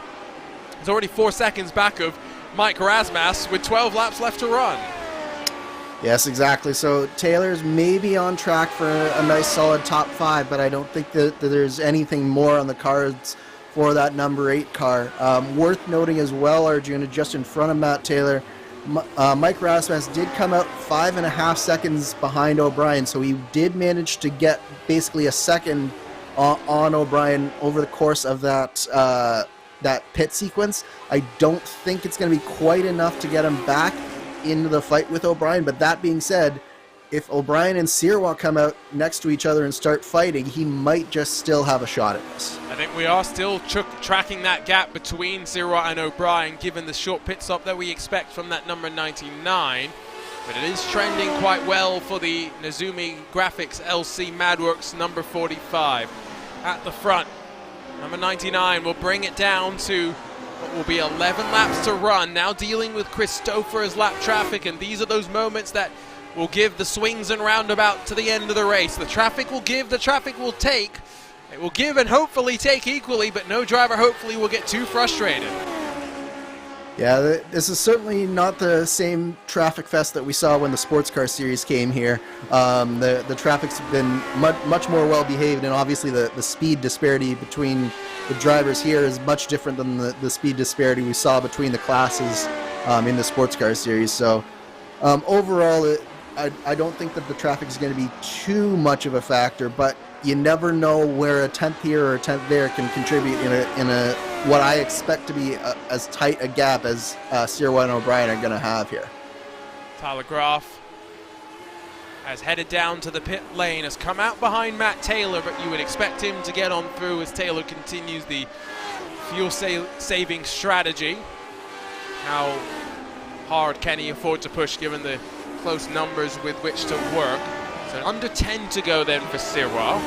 He's already 4 seconds back of Mike Rasmus with 12 laps left to run. Yes, exactly. So Taylor's maybe on track for a nice solid top 5, but I don't think that there's anything more on the cards for that number 8 car. Worth noting as well, Arjuna, just in front of Matt Taylor, Mike Rasmus did come out 5.5 seconds behind O'Brien, so he did manage to get basically a second on O'Brien over the course of that pit sequence. I don't think it's going to be quite enough to get him back into the fight with O'Brien, but that being said, if O'Brien and Sirwa come out next to each other and start fighting, he might just still have a shot at this. I think we are still tracking that gap between Sirwa and O'Brien, given the short pit stop that we expect from that number 99. But it is trending quite well for the Nezumi Graphics LC Madworks number 45. At the front, number 99 will bring it down to what will be 11 laps to run. Now dealing with Christopher's lap traffic, and these are those moments that will give the swings and roundabout to the end of the race. The traffic will give, the traffic will take. It will give and hopefully take equally, but no driver hopefully will get too frustrated. Yeah, this is certainly not the same traffic fest that we saw when the sports car series came here. The traffic's been much more well behaved, and obviously the speed disparity between the drivers here is much different than the speed disparity we saw between the classes in the sports car series. So overall, I don't think that the traffic is going to be too much of a factor, but you never know where a 10th here or a 10th there can contribute in a what I expect to be as tight a gap as Sirwa and O'Brien are going to have here. Tyler Graf has headed down to the pit lane, has come out behind Matt Taylor, but you would expect him to get on through as Taylor continues the fuel-saving strategy. How hard can he afford to push given the close numbers with which to work? So under 10 to go then for Sirwa.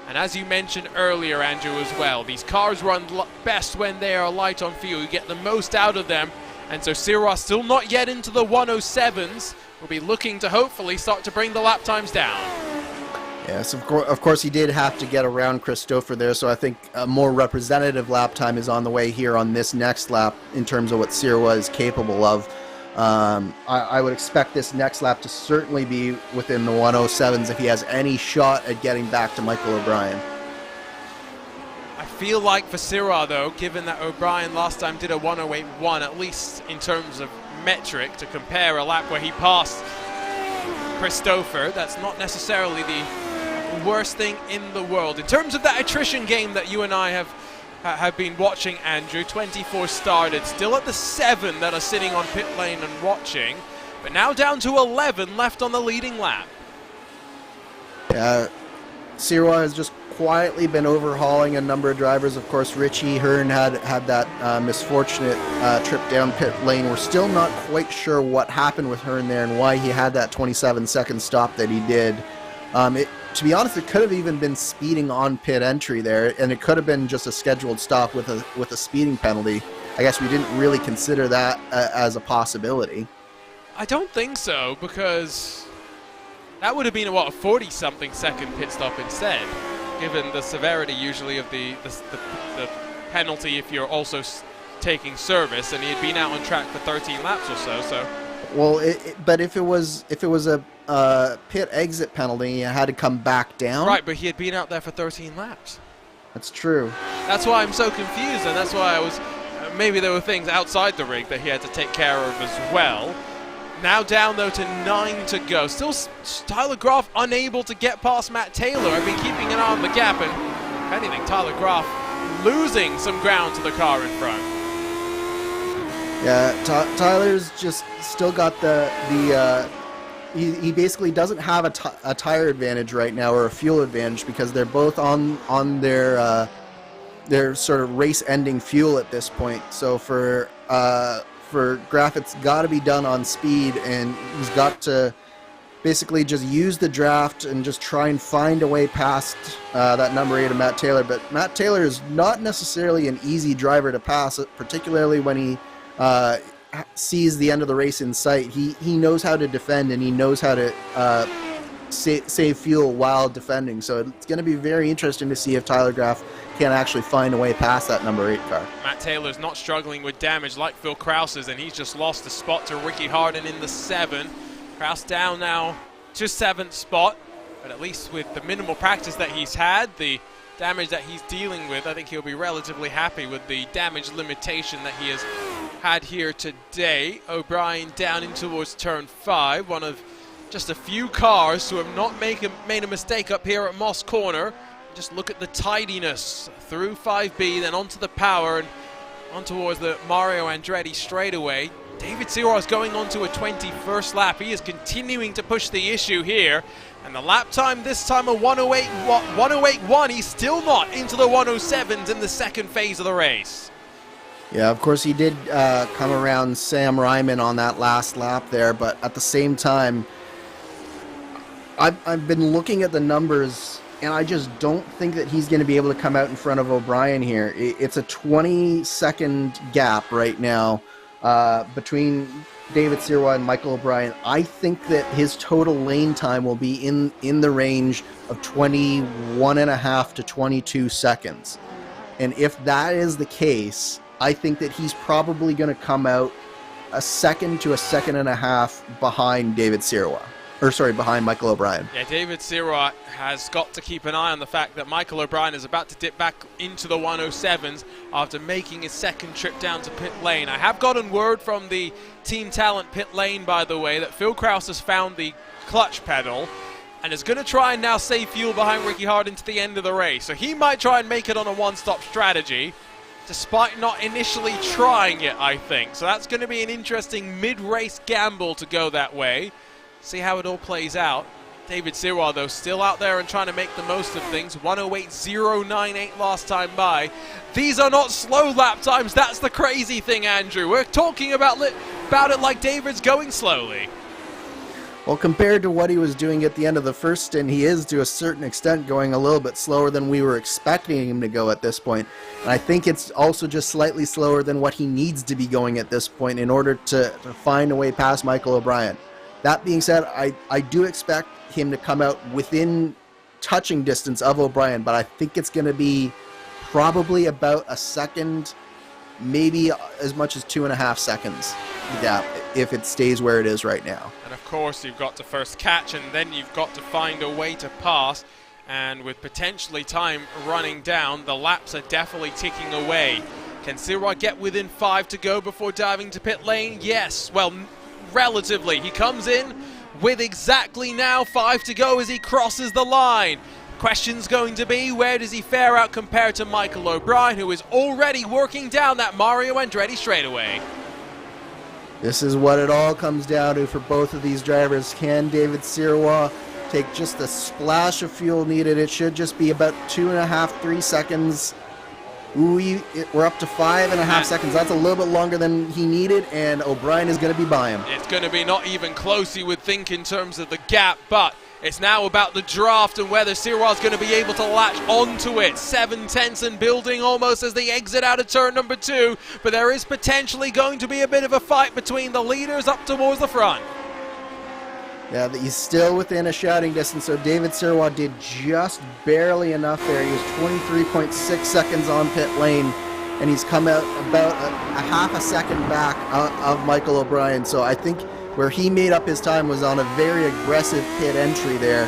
And as you mentioned earlier, Andrew, as well, these cars run best when they are light on fuel. You get the most out of them. And so Sirwa still not yet into the 107s. Will be looking to hopefully start to bring the lap times down. Yes, of course he did have to get around Christopher there, so I think a more representative lap time is on the way here on this next lap in terms of what Sirwa is capable of. I would expect this next lap to certainly be within the 107s if he has any shot at getting back to Michael O'Brien. I feel like for Sirwa, though, given that O'Brien last time did a 108.1, at least in terms of metric, to compare a lap where he passed Christopher, that's not necessarily the worst thing in the world. In terms of that attrition game that you and I have been watching, Andrew, 24 started, still at the 7 that are sitting on pit lane and watching, but now down to 11 left on the leading lap. Sirwa has just quietly been overhauling a number of drivers. Of course, Richie Hearn had that misfortunate trip down pit lane. We're still not quite sure what happened with Hearn there and why he had that 27-second stop that he did. To be honest, it could have even been speeding on pit entry there, and it could have been just a scheduled stop with a speeding penalty. I guess we didn't really consider that as a possibility. I don't think so, because that would have been a 40-something second pit stop instead, given the severity usually of the penalty if you're also taking service, and he had been out on track for 13 laps or so. Well, but if it was a pit exit penalty, he had to come back down. Right, but he had been out there for 13 laps. That's true. That's why I'm so confused, and that's why I was. Maybe there were things outside the rig that he had to take care of as well. Now down though to 9 to go. Still Tyler Groff unable to get past Matt Taylor. I've been keeping an eye on the gap, and if anything, Tyler Groff losing some ground to the car in front. Yeah, Tyler's just still got he basically doesn't have a tire advantage right now, or a fuel advantage, because they're both on their sort of race-ending fuel at this point. So for Graff, it's got to be done on speed, and he's got to basically just use the draft and just try and find a way past that number 8 of Matt Taylor. But Matt Taylor is not necessarily an easy driver to pass, particularly when he sees the end of the race in sight. He knows how to defend, and he knows how to save fuel while defending. So it's going to be very interesting to see if Tyler Graff can actually find a way past that number 8 car. Matt Taylor's not struggling with damage like Phil Krause's, and he's just lost a spot to Ricky Harden in the 7. Krause down now to 7th spot, but at least with the minimal practice that he's had, the damage that he's dealing with, I think he'll be relatively happy with the damage limitation that he has had here today. O'Brien down in towards turn 5, one of just a few cars who have not made a mistake up here at Moss Corner. Just look at the tidiness through 5B, then onto the power and on towards the Mario Andretti straightaway. David Sirwa is going on to a 21st lap. He is continuing to push the issue here. And the lap time this time a 108.1. He's still not into the 107s in the second phase of the race. Yeah, of course he did come around Sam Ryman on that last lap there, but at the same time, I've been looking at the numbers, and I just don't think that he's going to be able to come out in front of O'Brien here. It's a 20-second gap right now between David Sirwa and Michael O'Brien. I think that his total lane time will be in the range of 21.5 to 22 seconds. And if that is the case, I think that he's probably going to come out a second to a second and a half behind David Sirwa. Behind Michael O'Brien. Yeah, David Sirwa has got to keep an eye on the fact that Michael O'Brien is about to dip back into the 107s after making his second trip down to pit lane. I have gotten word from the Team Talent pit lane, by the way, that Phil Krause has found the clutch pedal and is going to try and now save fuel behind Ricky Harden to the end of the race. So he might try and make it on a one-stop strategy, despite not initially trying it, I think. So that's going to be an interesting mid-race gamble to go that way. See how it all plays out. David Sirwa, though, still out there and trying to make the most of things. 108.098 last time by. These are not slow lap times. That's the crazy thing, Andrew. We're talking about it like David's going slowly. Well, compared to what he was doing at the end of the first stint, he is, to a certain extent, going a little bit slower than we were expecting him to go at this point. And I think it's also just slightly slower than what he needs to be going at this point in order to find a way past Michael O'Brien. That being said, I do expect him to come out within touching distance of O'Brien, but I think it's going to be probably about a second, maybe as much as 2.5 seconds gap if it stays where it is right now. And of course you've got to first catch, and then you've got to find a way to pass, and with potentially time running down, the laps are definitely ticking away. Can Sirois get within 5 to go before diving to pit lane? Yes, well, relatively. He comes in with exactly now 5 to go as he crosses the line. Question's going to be, where does he fare out compared to Michael O'Brien, who is already working down that Mario Andretti straightaway? This is what it all comes down to for both of these drivers. Can David Sirois take just a splash of fuel needed? It should just be about 2.5, 3 seconds. Ooh, we're up to 5.5 seconds. That's a little bit longer than he needed, and O'Brien is going to be by him. It's going to be not even close, you would think, in terms of the gap, but it's now about the draft and whether Sirois is going to be able to latch onto it. 7/10 and building almost as they exit out of turn number 2, but there is potentially going to be a bit of a fight between the leaders up towards the front. Yeah, he's still within a shouting distance, so David Sirois did just barely enough there. He was 23.6 seconds on pit lane, and he's come out about a half a second back of Michael O'Brien. So I think where he made up his time was on a very aggressive pit entry there.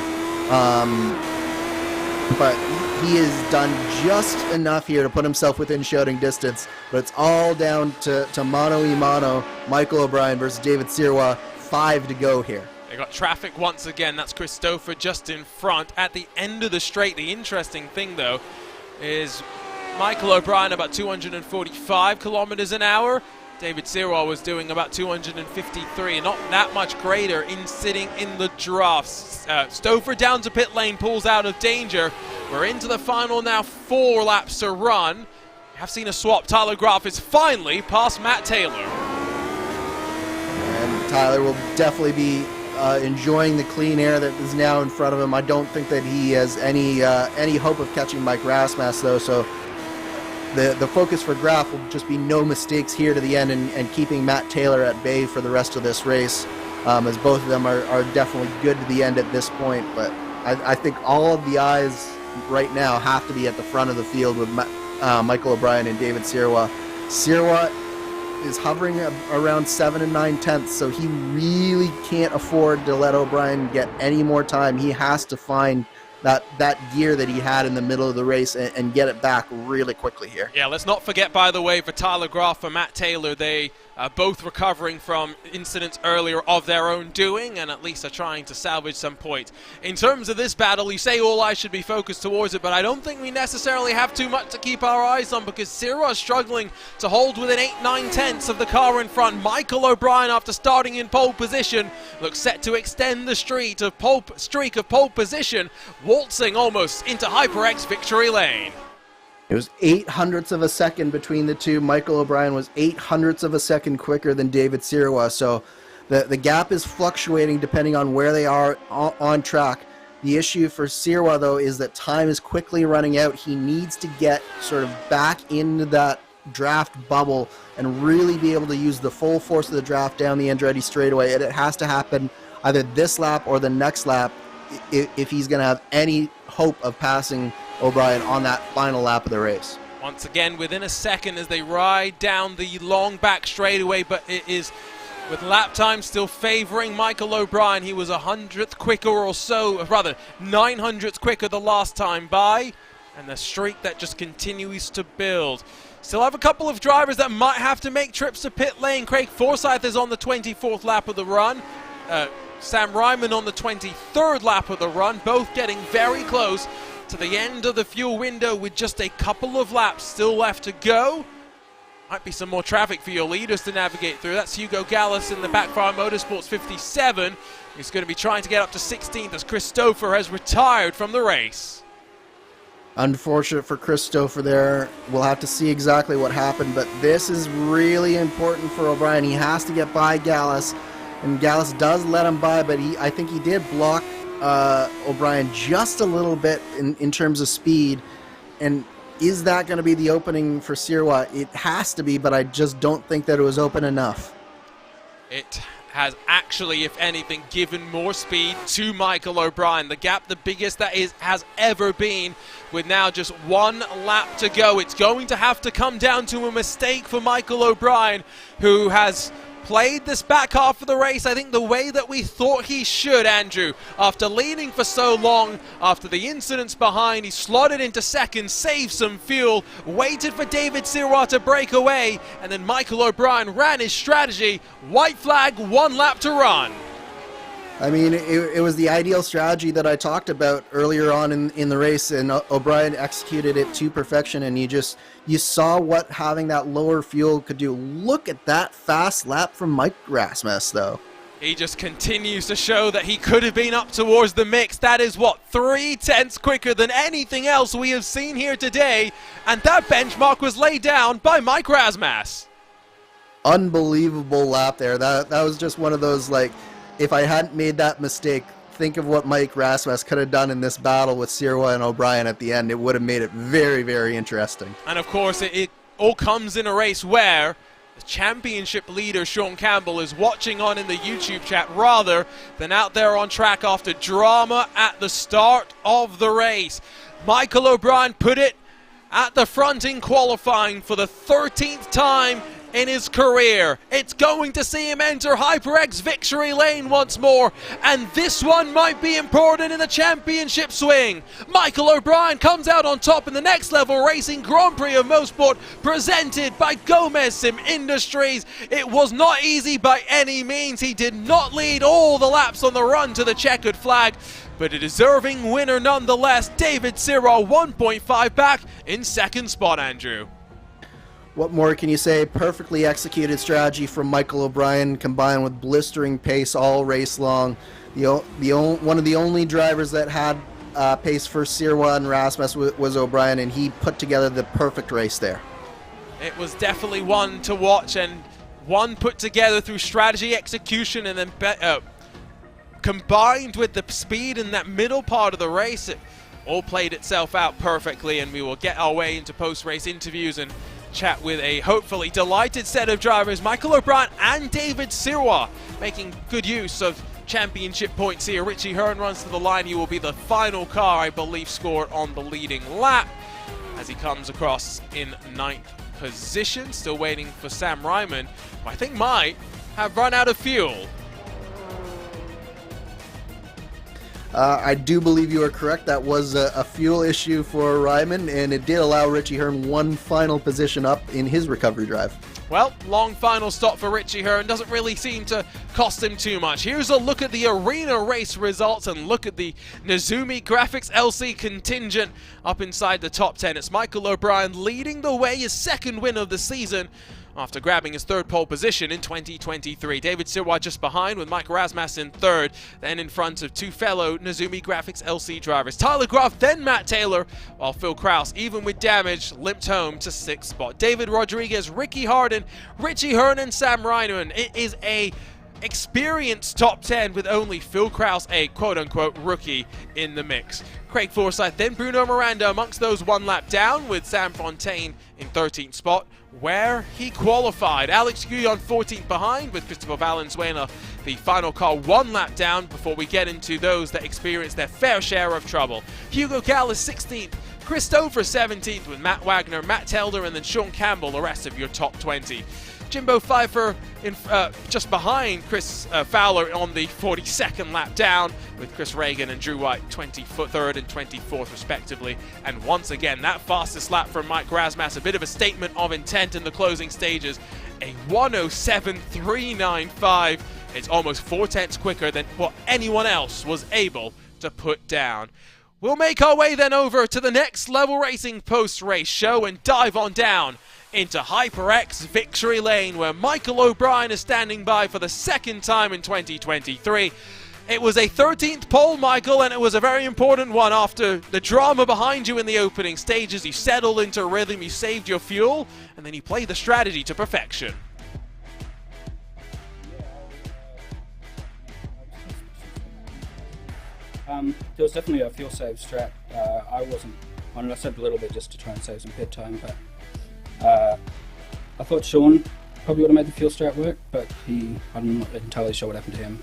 But he has done just enough here to put himself within shouting distance. But it's all down to mano a mano, Michael O'Brien versus David Sirois. 5 to go here. They got traffic once again. That's Christopher just in front at the end of the straight. The interesting thing, though, is Michael O'Brien about 245 kilometers an hour. David Sirois was doing about 253, not that much greater in sitting in the drafts. Stouffer down to pit lane, pulls out of danger. We're into the final now, 4 laps to run. We have seen a swap. Tyler Graf is finally past Matt Taylor. And Tyler will definitely be enjoying the clean air that is now in front of him. I don't think that he has any hope of catching Mike Rasmussen, though, so the focus for Graf will just be no mistakes here to the end and keeping Matt Taylor at bay for the rest of this race, as both of them are definitely good to the end at this point. But I think all of the eyes right now have to be at the front of the field with Michael O'Brien and David Sirois. Sirois is hovering around 7 9/10, so he really can't afford to let O'Brien get any more time. He has to find that gear that he had in the middle of the race and get it back really quickly here. Yeah, let's not forget, by the way, for Tyler Graf and Matt Taylor, they are both recovering from incidents earlier of their own doing, and at least are trying to salvage some points. In terms of this battle, you say all eyes should be focused towards it, but I don't think we necessarily have too much to keep our eyes on, because Sirois is struggling to hold within 8 9/10 of the car in front. Michael O'Brien, after starting in pole position, looks set to extend the streak of pole position, waltzing almost into HyperX victory lane. It was 800ths of a second between the two. Michael O'Brien was 800ths of a second quicker than David Sirois, so the gap is fluctuating depending on where they are on track. The issue for Sirois, though, is that time is quickly running out. He needs to get sort of back into that draft bubble and really be able to use the full force of the draft down the Andretti straightaway, and it has to happen either this lap or the next lap if he's going to have any hope of passing O'Brien on that final lap of the race. Once again, within a second as they ride down the long back straightaway, but it is with lap time still favoring Michael O'Brien. He was 100th quicker or so, rather 900ths quicker the last time by, and the streak that just continues to build. Still have a couple of drivers that might have to make trips to pit lane. Craig Forsyth is on the 24th lap of the run. Sam Ryman on the 23rd lap of the run, both getting very close to the end of the fuel window with just a couple of laps still left to go. Might be some more traffic for your leaders to navigate through. That's Hugo Gallas in the Backfire Motorsports 57. He's going to be trying to get up to 16th as Christopher has retired from the race. Unfortunate for Christopher there. We'll have to see exactly what happened, but this is really important for O'Brien. He has to get by Gallas, and Gallas does let him by, but I think he did block O'Brien just a little bit in terms of speed. And is that going to be the opening for Sirois? It has to be, but I just don't think that it was open enough. It has actually, if anything, given more speed to Michael O'Brien. The gap, the biggest that has ever been, with now just 1 lap to go. It's going to have to come down to a mistake for Michael O'Brien, who has played this back half of the race, I think, the way that we thought he should, Andrew. After leading for so long, after the incidents behind, he slotted into second, saved some fuel, waited for David Sirois to break away, and then Michael O'Brien ran his strategy. White flag, 1 lap to run. I mean, it was the ideal strategy that I talked about earlier on in the race, and O'Brien executed it to perfection, and you saw what having that lower fuel could do. Look at that fast lap from Mike Rasmus, though. He just continues to show that he could have been up towards the mix. That is, what, 3 tenths quicker than anything else we have seen here today, and that benchmark was laid down by Mike Rasmus. Unbelievable lap there. That was just one of those, like, if I hadn't made that mistake, think of what Mike Rasmus could have done in this battle with Sirois and O'Brien at the end. It would have made it very, very interesting. And of course, it all comes in a race where the championship leader, Sean Campbell, is watching on in the YouTube chat rather than out there on track after drama at the start of the race. Michael O'Brien put it at the front in qualifying for the 13th time in his career. It's going to see him enter HyperX victory lane once more, and this one might be important in the championship swing. Michael O'Brien comes out on top in the Next Level Racing Grand Prix of Mosport, presented by Gomez Sim Industries. It was not easy by any means. He did not lead all the laps on the run to the checkered flag, but a deserving winner nonetheless. David Sirois 1.5 back in second spot, Andrew. What more can you say? Perfectly executed strategy from Michael O'Brien, combined with blistering pace all race long. One of the only drivers that had pace for Sirois and Rasmus was O'Brien, and he put together the perfect race there. It was definitely one to watch, and one put together through strategy, execution, and then combined with the speed in that middle part of the race. It all played itself out perfectly, and we will get our way into post-race interviews and chat with a hopefully delighted set of drivers, Michael O'Brien and David Sirois, making good use of championship points here. Richie Hearn runs to the line. He will be the final car, I believe, scored on the leading lap as he comes across in 9th position. Still waiting for Sam Ryman, who I think might have run out of fuel. I do believe you are correct. That was a fuel issue for Ryman, and it did allow Richie Hearn one final position up in his recovery drive. Well, long final stop for Richie Hearn. Doesn't really seem to cost him too much. Here's a look at the arena race results, and look at the Nezumi Graphics LC contingent up inside the top 10. It's Michael O'Brien leading the way, his second win of the season, after grabbing his third pole position in 2023. David Sirois just behind, with Mike Rasmus in third, then in front of two fellow Nezumi Graphics LC drivers, Tyler Groff, then Matt Taylor, while Phil Kraus, even with damage, limped home to 6th spot. David Rodriguez, Ricky Harden, Richie Hearn, and Sam Ryman. It is a experienced top 10 with only Phil Kraus, a quote-unquote rookie, in the mix. Craig Forsyth, then Bruno Miranda amongst those one lap down, with Sam Fontaine in 13th spot, where he qualified. Alex Guillon 14th behind, with Christopher Valenzuela the final car one lap down, before we get into those that experienced their fair share of trouble. Hugo Gallis 16th, Christopher 17th, with Matt Wagner, Matt Telder, and then Sean Campbell, the rest of your top 20. Jimbo Pfeiffer in, just behind Chris Fowler on the 42nd lap down, with Chris Reagan and Drew White 23rd and 24th respectively. And once again, that fastest lap from Mike Rasmus, a bit of a statement of intent in the closing stages, a 1:07.395. It's almost 4 tenths quicker than what anyone else was able to put down. We'll make our way then over to the Next Level Racing post-race show and dive on down into HyperX Victory Lane, where Michael O'Brien is standing by for the second time in 2023. It was a 13th pole, Michael, and it was a very important one after the drama behind you in the opening stages. You settled into rhythm, you saved your fuel, and then you played the strategy to perfection. There was definitely a fuel save strat. I wasn't on. I saved a little bit just to try and save some pit time, but I thought Sean probably would have made the fuel strat work, but I'm not entirely sure what happened to him.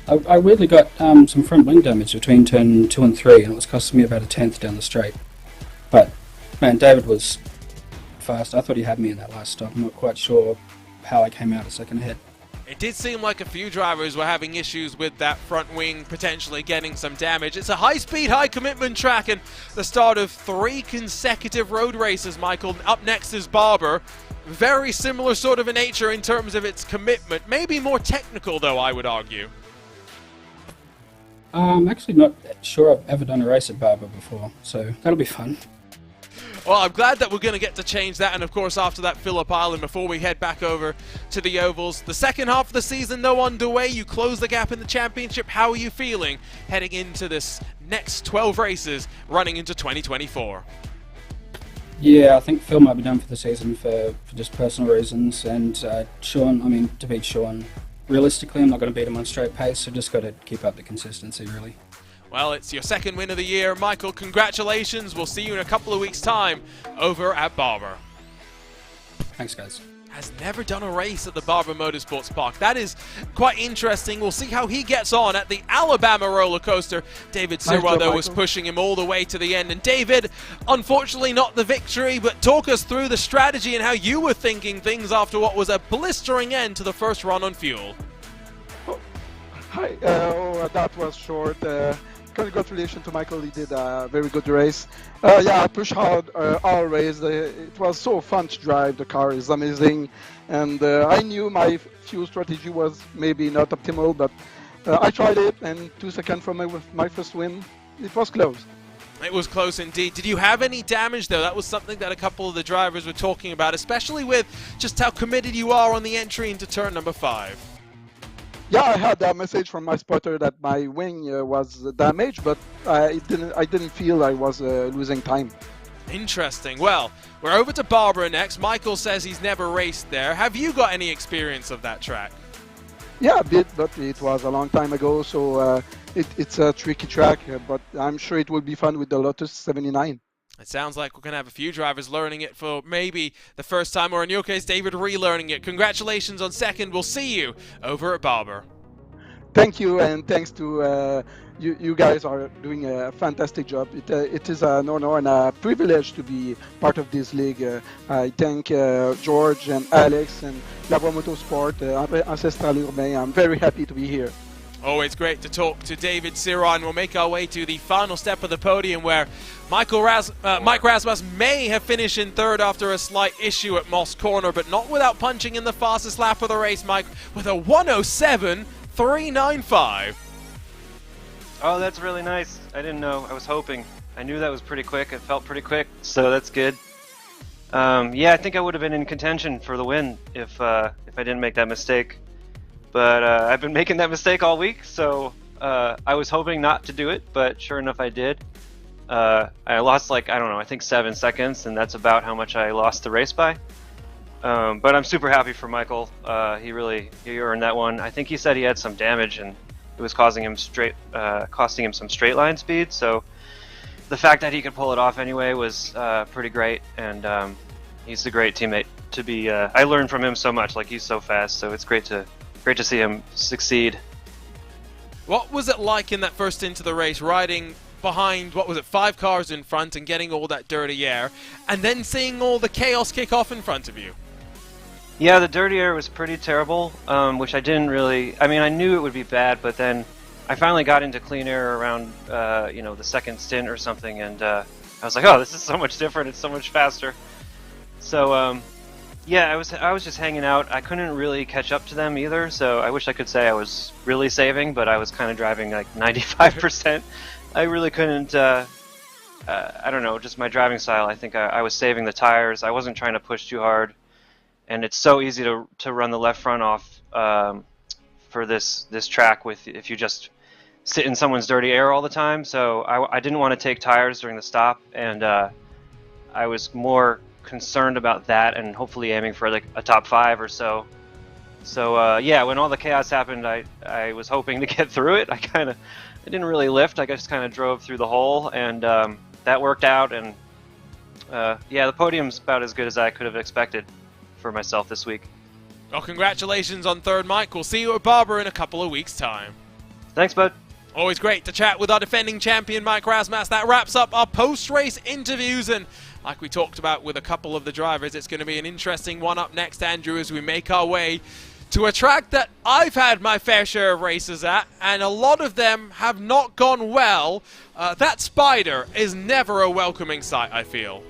I weirdly got some front wing damage between turn 2 and 3, and it was costing me about a tenth down the straight. But man, David was fast. I thought he had me in that last stop. I'm not quite sure how I came out a second ahead. It did seem like a few drivers were having issues with that front wing potentially getting some damage. It's a high-speed, high-commitment track and the start of 3 consecutive road races, Michael. Up next is Barber. Very similar sort of a nature in terms of its commitment. Maybe more technical, though, I would argue. I'm actually not sure I've ever done a race at Barber before, so that'll be fun. Well, I'm glad that we're going to get to change that, and of course after that Phillip Island before we head back over to the ovals. The second half of the season though underway, you close the gap in the championship. How are you feeling heading into this next 12 races running into 2024? Yeah, I think Phil might be done for the season for just personal reasons, and Sean, to beat Sean, realistically I'm not going to beat him on straight pace, so just got to keep up the consistency really. Well, it's your second win of the year. Michael, congratulations. We'll see you in a couple of weeks' time over at Barber. Thanks, guys. Has never done a race at the Barber Motorsports Park. That is quite interesting. We'll see how he gets on at the Alabama roller coaster. David Sirwa, though, was pushing him all the way to the end. And David, unfortunately not the victory, but talk us through the strategy and how you were thinking things after what was a blistering end to the first run on fuel. Hi, that was short. Congratulations to Michael, he did a very good race. I pushed hard all race. It was so fun to drive, the car is amazing. And I knew my fuel strategy was maybe not optimal, but I tried it, and 2 seconds from my first win, it was close. It was close indeed. Did you have any damage though? That was something that a couple of the drivers were talking about, especially with just how committed you are on the entry into turn number 5. Yeah, I had a message from my spotter that my wing was damaged, but I didn't feel I was losing time. Interesting. Well, we're over to Barbara next. Michael says he's never raced there. Have you got any experience of that track? Yeah, a bit, but it was a long time ago, so it's a tricky track, but I'm sure it will be fun with the Lotus 79. It sounds like we're going to have a few drivers learning it for maybe the first time, or in your case, David relearning it. Congratulations on second. We'll see you over at Barber. Thank you, and thanks to you guys are doing a fantastic job. It is an honor and a privilege to be part of this league. I thank George and Alex and La Voix Motorsport, Ancestral Urbain. I'm very happy to be here. Always great to talk to David Siron. We'll make our way to the final step of the podium where Mike Rasmus may have finished in third after a slight issue at Moss Corner, but not without punching in the fastest lap of the race, Mike, with a 1:07.395. Oh, that's really nice. I didn't know. I was hoping. I knew that was pretty quick. It felt pretty quick, so that's good. Yeah, I think I would have been in contention for the win if I didn't make that mistake. But I've been making that mistake all week, so I was hoping not to do it, but sure enough I did. I lost I don't know, I think 7 seconds, and that's about how much I lost the race by. But I'm super happy for Michael. He earned that one. I think he said he had some damage and it was costing him some straight line speed, so the fact that he could pull it off anyway was pretty great, and he's a great teammate to be. I learned from him so much, he's so fast, so it's great to see him succeed. What was it like in that first into the race, riding behind, 5 cars in front and getting all that dirty air, and then seeing all the chaos kick off in front of you? Yeah, the dirty air was pretty terrible, which I didn't really... I knew it would be bad, but then I finally got into clean air around, the second stint or something, and I was like, oh, this is so much different, it's so much faster. So, yeah, I was just hanging out. I couldn't really catch up to them either, so I wish I could say I was really saving, but I was kind of driving 95%. I really couldn't, I don't know, just my driving style. I think I was saving the tires. I wasn't trying to push too hard, and it's so easy to run the left front off for this track if you just sit in someone's dirty air all the time. So I didn't want to take tires during the stop, and I was more concerned about that and hopefully aiming for a top 5 or so. So yeah, when all the chaos happened, I was hoping to get through it. I didn't really lift. I just kind of drove through the hole, and that worked out. And yeah, the podium's about as good as I could have expected. for myself this week. Well, congratulations on third, Mike. We'll see you at Barber in a couple of weeks' time. Thanks, bud. Always great to chat with our defending champion, Mike Rasmussen. That wraps up our post-race interviews, and like we talked about with a couple of the drivers, it's going to be an interesting one up next, Andrew, as we make our way to a track that I've had my fair share of races at, and a lot of them have not gone well. That spider is never a welcoming sight, I feel.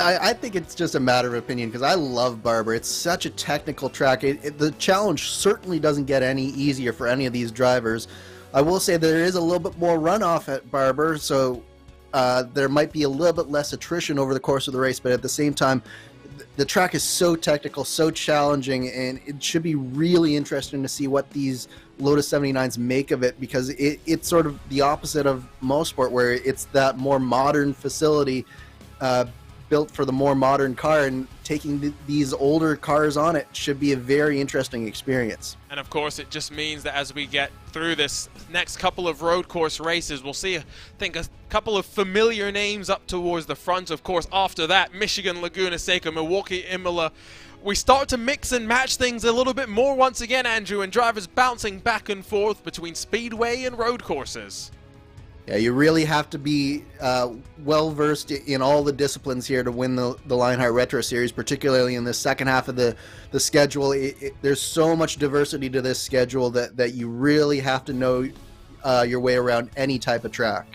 I think it's just a matter of opinion, because I love Barber. It's such a technical track. The challenge certainly doesn't get any easier for any of these drivers. I will say there is a little bit more runoff at Barber, so there might be a little bit less attrition over the course of the race, but at the same time, the track is so technical, so challenging, and it should be really interesting to see what these Lotus 79s make of it, because it's sort of the opposite of Mosport, where it's that more modern facility built for the more modern car, and taking these older cars on it should be a very interesting experience. And of course, it just means that as we get through this next couple of road course races, we'll see, I think, a couple of familiar names up towards the front. Of course, after that, Michigan, Laguna Seca, Milwaukee, Imola. We start to mix and match things a little bit more once again, Andrew, and drivers bouncing back and forth between speedway and road courses. Yeah, you really have to be well-versed in all the disciplines here to win the Lionheart Retro Series, particularly in the second half of the schedule. There's so much diversity to this schedule that you really have to know your way around any type of track.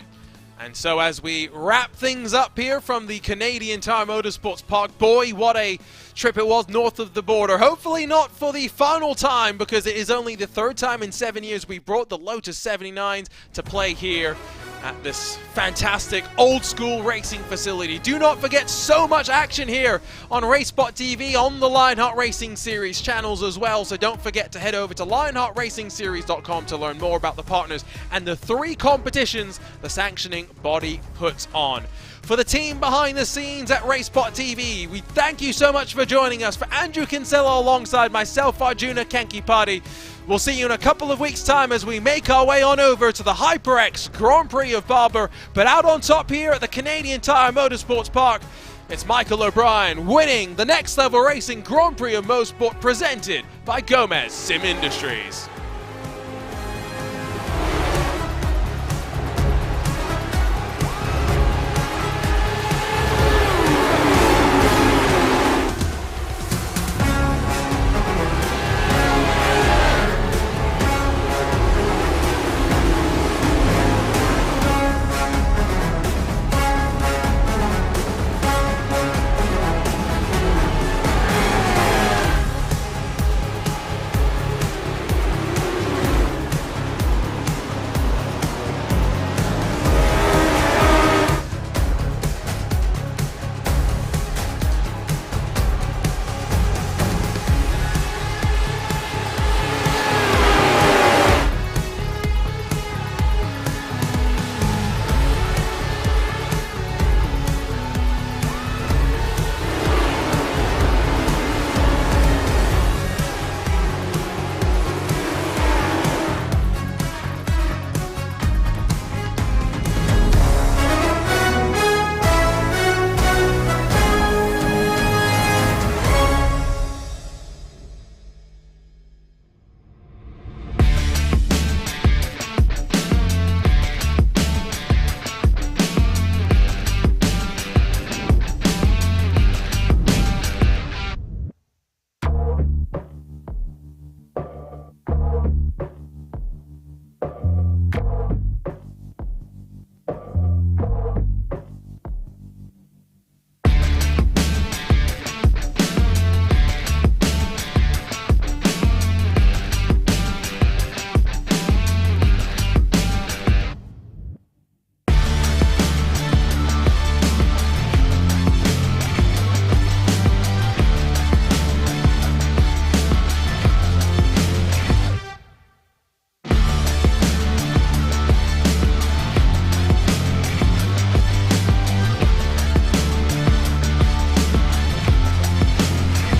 And so as we wrap things up here from the Canadian Tire Motorsports Park, boy, what a trip it was north of the border. Hopefully not for the final time, because it is only the third time in 7 years we brought the Lotus 79s to play here at this fantastic old-school racing facility. Do not forget, so much action here on RaceSpotTV, on the Lionheart Racing Series channels as well, so don't forget to head over to LionheartRacingSeries.com to learn more about the partners and the 3 competitions the sanctioning body puts on. For the team behind the scenes at RaceSpotTV, we thank you so much for joining us. For Andrew Kinsella alongside myself, Arjuna Kenkipati, we'll see you in a couple of weeks' time as we make our way on over to the HyperX Grand Prix of Barber. But out on top here at the Canadian Tire Motorsports Park, it's Michael O'Brien winning the Next Level Racing Grand Prix of Mosport, presented by Gomez Sim Industries.